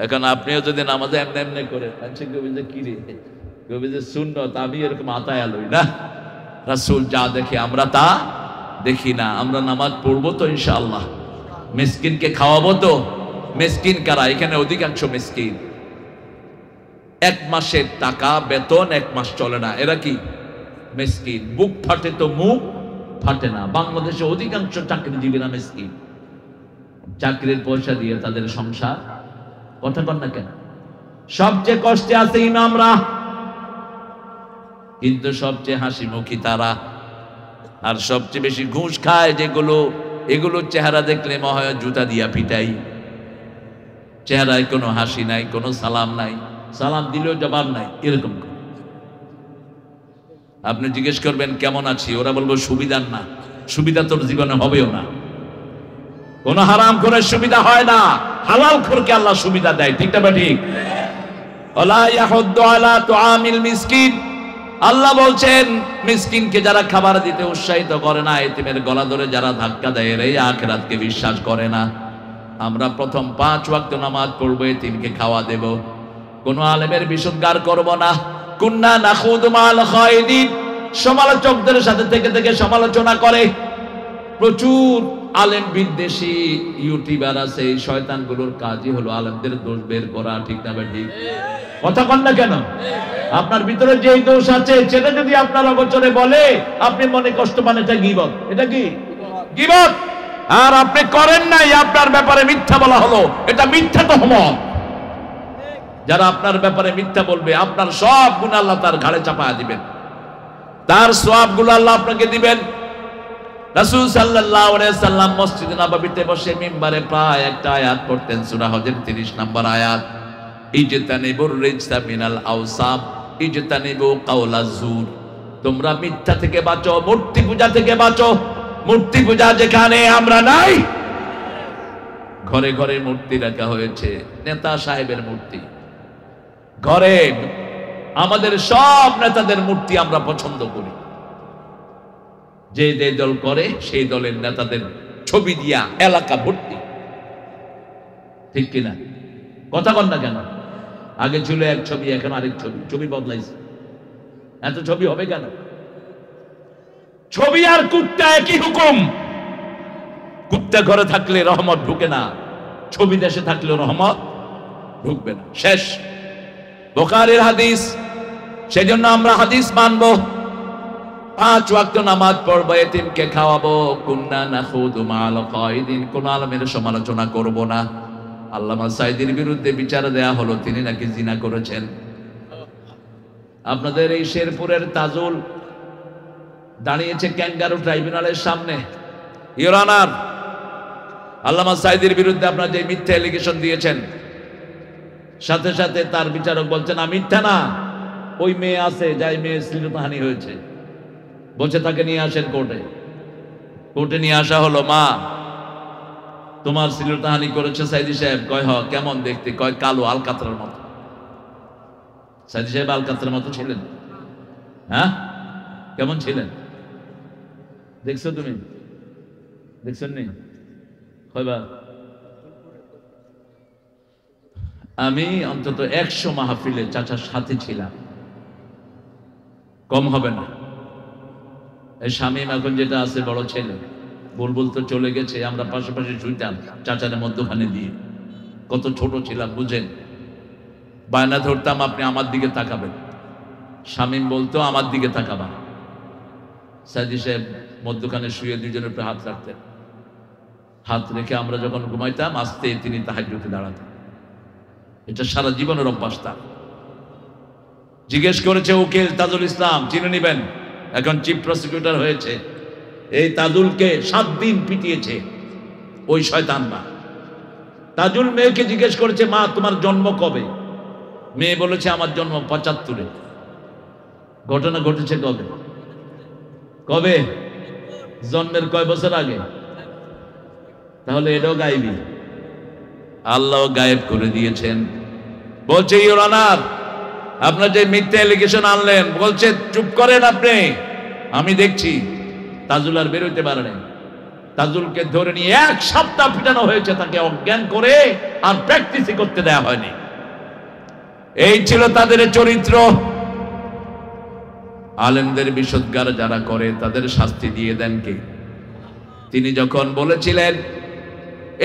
এখন আপনিও যদি নামাজে এমনি এমনি করে কবি যে কি রে, কবি যে সুন্নত, আমি এরকম আতায় আলোই না। রাসূল যা দেখে আমরা তা দেখি না। আমরা নামাজ পড়বো তো ইনশাআল্লাহ, মিসকিনকে খাওয়াবো তো। মিসকিন কারা? এখানে অধিকাংশ মিসকিন 1 মাসের টাকা বেতন 1 মাস চলে না, এরা কি মিসকিন? বুক ফাটে তো মুখ ফাটে না। বাংলাদেশে অধিকাংশ চাকরিজীবীরা মিসকিন, চাকরির পয়সা দিয়ে তাদের সংসার। কথা কন না কেন? সবচেয়ে কষ্টে আছে ইমামরা, কিন্তু সবচেয়ে হাসি মুখী তারা। আর সবচেয়ে বেশি ঘুষ খায় যেগুলো, এগুলো চেহারা দেখলে মনে হয় জুতা দিয়া পিটাই। চেহারায় কোনো হাসি নাই, কোনো সালাম নাই, সালাম দিলেও জবাব নাই, এরকম। আপনি জিজ্ঞেস করবেন কেমন আছি, ওরা বলবো সুবিধার না, সুবিধা তোর জীবনে হবেও না। কোন হারাম করে সুবিধা হয় না, হালাল খোরকে আল্লাহ সুবিধা দেয়। ঠিক না ঠিক? ওয়ালা ইয়াহুদ্দু আলা তুআমিল মিসকিন, আল্লাহ বলছেন মিসকিনকে যারা খাবার দিতে উৎসাহিত করে না, এতিমের গলা ধরে যারা ধাক্কা দেয়, এরাই আখিরাতকে বিশ্বাস করে না। আমরা প্রথম 5 ওয়াক্ত নামাজ পড়বো, এতিমকে খাওয়া দেব, কোন আলেমের বিশুদ্ধার করব না। কুন্না নাখুদু মাল খায়দিন, সমালোচকদের সাথে থেকে থেকে সমালোচনা করে। প্রচুর আলেম বিদ্বেষী ইউটিউবার আছে, এই শয়তানগুলোর কাজই হলো আলেমদের দোষ বের করা। ঠিক না ঠিক? কথা কন না কেন? আপনার ভিতরে যে দোষ আছে সেটা যদি আপনার অগোচরে বলে, আপনি মনে কষ্ট পান, এটা গীবত। এটা কি গীবত? আর আপনি করেন নাই, আপনার ব্যাপারে মিথ্যা বলা হলো, এটা মিথ্যা তহমত। যারা আপনার ব্যাপারে মিথ্যা বলবে, আপনার সব গুনাহ আল্লাহ তার ঘাড়ে চাপায়া দিবেন, তার সওয়াবগুলো আল্লাহ আপনাকে দিবেন। রাসূল সাল্লাল্লাহু আলাইহি সাল্লাম মসজিদে নববীতে বসে মিম্বারে প্রায় একটা আয়াত পড়তেন, সূরা হজের 30 নম্বর আয়াত, ইজতানিবুর রিজসা মিনাল আওসাব ইজতানিবু কাওলাজ জুর, তোমরা মিথ্যা থেকে বাঁচো, মূর্তি পূজা থেকে বাঁচো। মূর্তি পূজা যেখানে আমরা নাই, ঘরে ঘরে মূর্তি রাখা হয়েছে, নেতা সাহেবের মূর্তি ঘরে, আমাদের সব নেতাদের মূর্তি আমরা পছন্দ করি। যে যে দল করে সেই দলের নেতাদের ছবি দিয়া এলাকা ভর্তি। ঠিক কিনা? কথা কন না কেন? আগে ছিল এক ছবি, এখন আরেক ছবি, ছবি বদলাইছে। এত ছবি হবে কেন? ছবি আর কুত্তা একই হুকুম। কুত্তা ঘরে থাকলে রহমত ঢুকে না, ছবি দেশে থাকলে রহমত ঢুকবে না। শেষ। বুখারীর হাদিস, সেজন্য আমরা হাদিস মানবো, 5 ওয়াক্ত নামাজ পড়বো, এতিমকে খাওয়াবো। কুন্না নাখুদু মাল খায়দিন, কোন আলেমের সমালোচনা করব না। আল্লামা সাঈদীর বিরুদ্ধে বিচার দেয়া হলো, তিনি নাকি জিনা করেছেন। আপনাদের এই শেরপুরের তাজুল দাঁড়িয়েছে ক্যাঙ্গারু ট্রাইব্যুনালের সামনে। ইওর অনার, আল্লামা সাঈদীর বিরুদ্ধে আপনারা যে মিথ্যা এলিগেশন দিয়েছেন, সাথে সাথে তার বিচারক বলছেন মিথ্যা না, ওই মেয়ে আছে, যাই মেয়ে শ্লীলতাহানি হয়েছে, বলছে তাকে নিয়ে আসেন কোর্টে। কোর্টে নিয়ে আসা হলো, মা তোমার শ্লীলতাহানি করেছে সাঈদী সাহেব। কয় হ, কেমন দেখতে? কয় কালো, আলকাতরার মতো। সাঈদী সাহেব আলকাতরার মতো ছিলেন? হ্যাঁ, কেমন ছিলেন? দেখছো তুমি? দেখছেন নি? কয়বার? আমি অন্তত 100 মাহফিলে চাচার সাথে ছিলাম, কম হবে না। এই শামীম এখন যেটা আছে বড় ছেলে, বুলবুল তো চলে গেছে, আমরা পাশাপাশি শুইতাম চাচারের মধ্যখানে দিয়ে। কত ছোট ছিলাম বুঝেন। বায়না ধরতাম আপনি আমার দিকে তাকাবেন, শামীম বলতো আমার দিকে তাকাবা। সাঈদী সাহেব মধ্যখানে শুয়ে দুজনের উপরে হাত রাখতেন, হাত রেখে আমরা যখন ঘুমাইতাম আস্তে তিনি তাহাজ্জুদে দাঁড়াতেন। এটা সারা জীবনের অভ্যাস তার। জিজ্ঞেস করেছে উকিল তাজুল ইসলাম, চিনে নিবেন, এখন চিফ প্রসিকিউটর হয়েছে। এই তাজুলকে 7 দিন পিটিয়েছে ওই শয়তানরা। তাজুল মেয়েকে জিজ্ঞেস করেছে, মা তোমার জন্ম কবে? মেয়ে বলেছে আমার জন্ম 75-এ। ঘটনা ঘটেছে কবে? কবে? জন্মের কয় বছর আগে? তাহলে এটাও গায়েবী, আল্লাহ গায়েব করে দিয়েছেন। বলছে ইওর অনার, আপনার যে মিথ্যা এলিগেশন আনলেন, বলছে চুপ করেন আপনি, আমি দেখছি। তাজুল আর বেরোতে পারে না। তাজুলকে ধরে নিয়ে 1 সপ্তাহ পিটানো হয়েছে, তাকে অজ্ঞান করে আর প্র্যাকটিসই করতে দেয়া হয়নি। এই ছিল তাদের চরিত্র। আলেমদের বিশুদ্ধার যারা করে তাদের শাস্তি দিয়ে দেন কে? তিনি যখন বলেছিলেন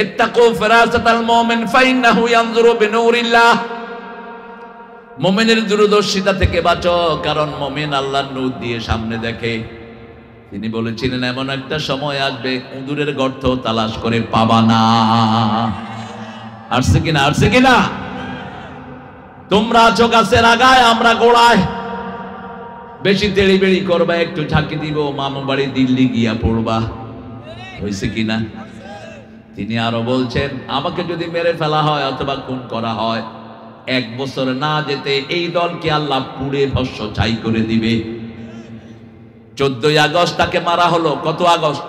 ইত্তাকু ফিরাসাতাল মুমিন ফাইন্নাহু ইয়ানজুরু বিনূরিল্লাহ, মুমিনের দূরদর্শিতা থেকে বাঁচো, কারণ মুমিন আল্লাহর নূর দিয়ে সামনে দেখে। তিনি বলেছিলেন এমন একটা সময় আসবে উঁদুরের গর্ত তালাশ করে পাবা না। আসছে কিনা? আসছে কিনা? তোমরা আছো গাছের আগায়, আমরা গোড়ায়। বেশি তেড়ি বেড়ি করবা, একটু ঝাঁকি দিব, মামু বাড়ি দিল্লি গিয়া পড়বা। হয়েছে কিনা? তিনি আরো বলছেন আমাকে যদি মেরে ফেলা হয় অথবা খুন করা হয়, 1 বছর না যেতে এই দলকে আল্লাহ পুড়ে ভস্ম ছাই করে দিবে। 14ই আগস্ট তাকে মারা হলো। কত আগস্ট?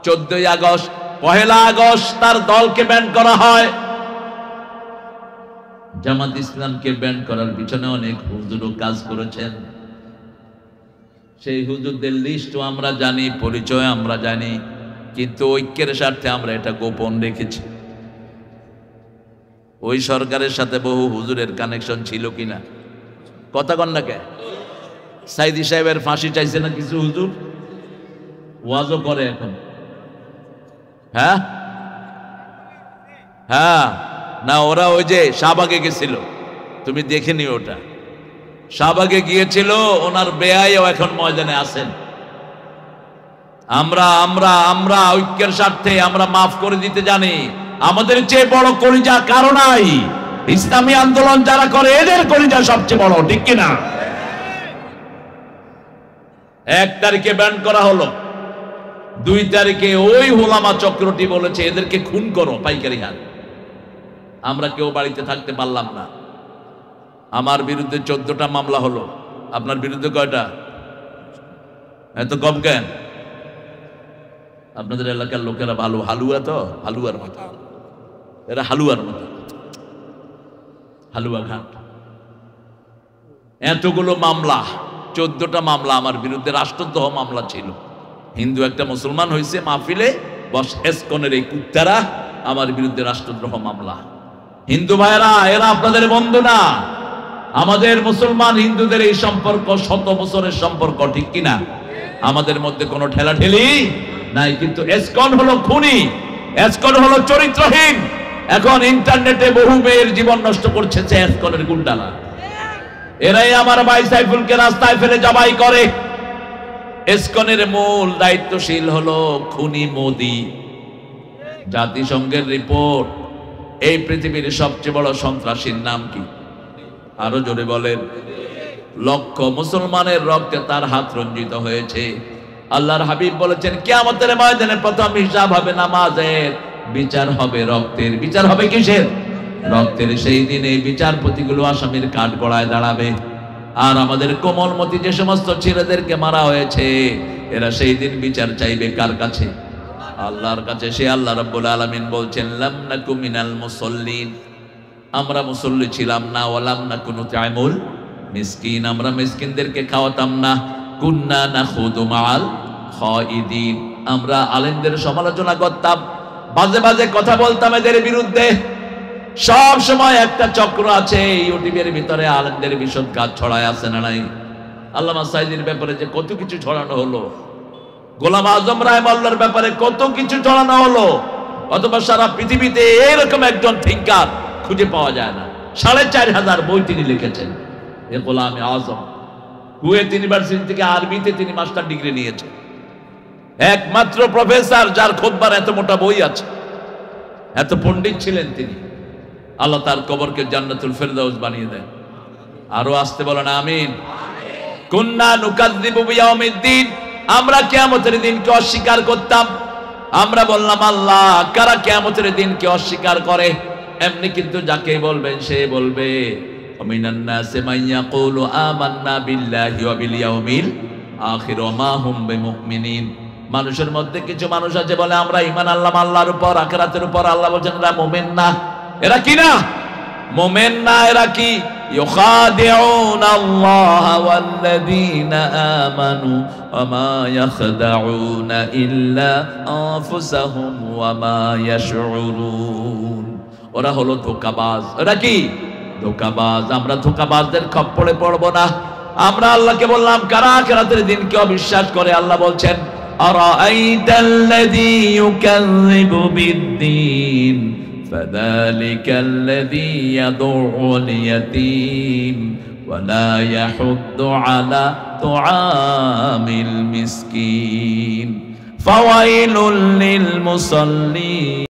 14ই আগস্ট পহেলা আগস্ট তার দলকে ব্যান করা হয়। জামাত ইসলামকে ব্যান করার পিছনে অনেক হুজুরও কাজ করেছেন। সেই হুজুরদের লিস্টও আমরা জানি, পরিচয় আমরা জানি, কিন্তু ঐক্যের স্বার্থে আমরা এটা গোপন রেখেছি। ওই সরকারের সাথে বহু হুজুরের কানেকশন ছিল কিনা কথা কন না কে? সাইদি সাহেবের ফাঁসি চাইছে না কিছু হুজুর, ওয়াজও করে এখন। হ্যাঁ হ্যাঁ, না ওরা ওই যে শাহবাগে গেছিল, তুমি দেখে নিও ওটা। শাহবাগে গিয়েছিল, ওনার বেয়াইও এখন ময়দানে আছেন। আমরা আমরা আমরা ঐক্যের স্বার্থে আমরা মাফ করে দিতে জানি। আমাদের চেয়ে বড় কলিজা কারো নাই। ইসলামী আন্দোলন যারা করে এদের কলিজা সবচেয়ে বড়, ঠিক কিনা? 1 তারিখে ব্যান করা হলো, 2 তারিখে ওই ওলামা চক্রটি বলেছে এদেরকে খুন করো পাইকারি হার। আমরা কেউ বাড়িতে থাকতে পারলাম না। আমার বিরুদ্ধে 14টা মামলা হলো, আপনার বিরুদ্ধে কয়টা? এত কম কেন? আপনাদের এলাকার লোকেরা ভালো হালুয়া, তো হালুয়ার মতো, এরা হালুয়ার মতো, হালুয়া ঘাট। এতগুলো মামলা, 14টা মামলা আমার বিরুদ্ধে, রাষ্ট্রদ্রোহ মামলা ছিল। হিন্দু একটা মুসলমান হয়েছে মাহফিলে, বস এসকনের এই কুত্তারা আমার বিরুদ্ধে রাষ্ট্রদ্রোহ মামলা। হিন্দু ভাইরা, এরা আপনাদের বন্ধু না। আমাদের মুসলমান হিন্দুদের এই সম্পর্ক 100 বছরের সম্পর্ক, ঠিক কিনা? আমাদের মধ্যে কোনো ঠেলাঠেলি নাই। কিন্তু এসকন হলো খুনি, এসকন হলো চরিত্রহীন। এখন ইন্টারনেটে বহু মেয়ের জীবন নষ্ট করছে এসকনের গুন্ডারা। এরাই আমার ভাই সাইফুলকে রাস্তায় ফেলে জবাই করে। এসকনের মূল দায়িত্বশীল হলো খুনি মোদি। জাতিসংঘের রিপোর্ট, এই পৃথিবীর সবচেয়ে বড় সন্ত্রাসীর নাম কি? আরো জোরে বলেন। লক্ষ মুসলমানের রক্তে তার হাত রঞ্জিত হয়েছে। আল্লাহর হাবিব বলেছেন কিয়ামতের ময়দানে প্রথম হিসাব হবে নামাজের, বিচার হবে রক্তের। বিচার হবে কিসের? রক্তের। সেই দিন এই বিচারপতিগুলো আসামির কাঠগড়ায় দাঁড়াবে। আর আমাদের কোমলমতি যে সমস্ত ছেলেদেরকে মারা হয়েছে, এরা সেই দিন বিচার চাইবে কার কাছে? আল্লাহর কাছে। সে আল্লাহ রাব্বুল আলামিন বলছেন লাম নাকু মিনাল মুসাল্লিন, আমরা মুসল্লি ছিলাম না। ওয়ালাম নাকু নুতআমুল মিসকিন, আমরা মিসকিনদেরকে খাওয়াতাম না। কুন্না নাখুদু মাআল খাইদিন, আমরা আলেমদের সমালোচনা করতাম, বাজে বাজে কথা বলতাম এদের বিরুদ্ধে। সব সময় একটা চক্র আছে ইউটিউবের ভিতরে আলেমদের বিশদ কাজ ছড়ায়, আছে না নাই? আল্লামা সাইদির ব্যাপারে যে কত কিছু ছড়ানো হলো, গোলাম আজম রাহিমাহুল্লাহর ব্যাপারে কত কিছু ছড়ানো হলো, অথবা সারা পৃথিবীতে এরকম একজন থিঙ্কার খুঁজে পাওয়া যায় না। 4500 বই তিনি লিখেছেন। এ গোলাম আজম কুয়েত ইউনিভার্সিটি থেকে আরবিতে তিনি মাস্টার ডিগ্রি নিয়েছেন। একমাত্র প্রফেসর যার খুতবার এত মোটা বই আছে, এত পণ্ডিত ছিলেন তিনি। আল্লাহ তার কবরকে জান্নাতুল ফেরদাউস বানিয়ে দেন। আরো আসতে বলেন আমিন। কুন্না নুকাযযিবু বিয়াউমিদ্দিন, আমরা কিয়ামতের দিনকে অস্বীকার করতাম। আমরা বললাম আল্লাহ কারা কিয়ামতের দিনকে অস্বীকার করে? এমনি কিন্তু যাকে বলবেন সে বলবে মিনান নাসি মান ইয়াকুলু আমান্না বিল্লাহি ওয়া বিল ইয়াউমিল আখির ওয়া মা হুম বিমুমিনিন। মানুষের মধ্যে কিছু মানুষ আছে বলে আমরা ঈমান আনলাম আল্লাহর উপর, আখিরাতের উপর। আল্লাহ বলেন এরা মুমিন না। এরা কি না? মুমিন না। এরা কি? ইউখাদিউনা আল্লাহ ওয়াল্লাযীনা আমানু ওয়া মা ইয়াখদাউনা ইল্লা আনফুসাহুম ওয়া মা ইয়াশউরুন। ওরা হলো ধোঁকাবাজ। ওরা কি? ধোঁকাবাজ। আমরা ধোঁকাবাজদের খপ্পরে পড়বো না। আমরা আল্লাহকে বললাম কারা আখিরাতের দিনকে অবিশ্বাস করে? আল্লাহ বলছেন আরাআইতাল্লাযী ইউকাযযিবু বিদ্দীন ফাযালিকাল্লাযী ইয়াদউল ইয়াতীম ওয়া লা ইয়াহুদ্দু আলা তুআমিল মিসকিন ফাওয়াইলুল লিল মুসাল্লিন।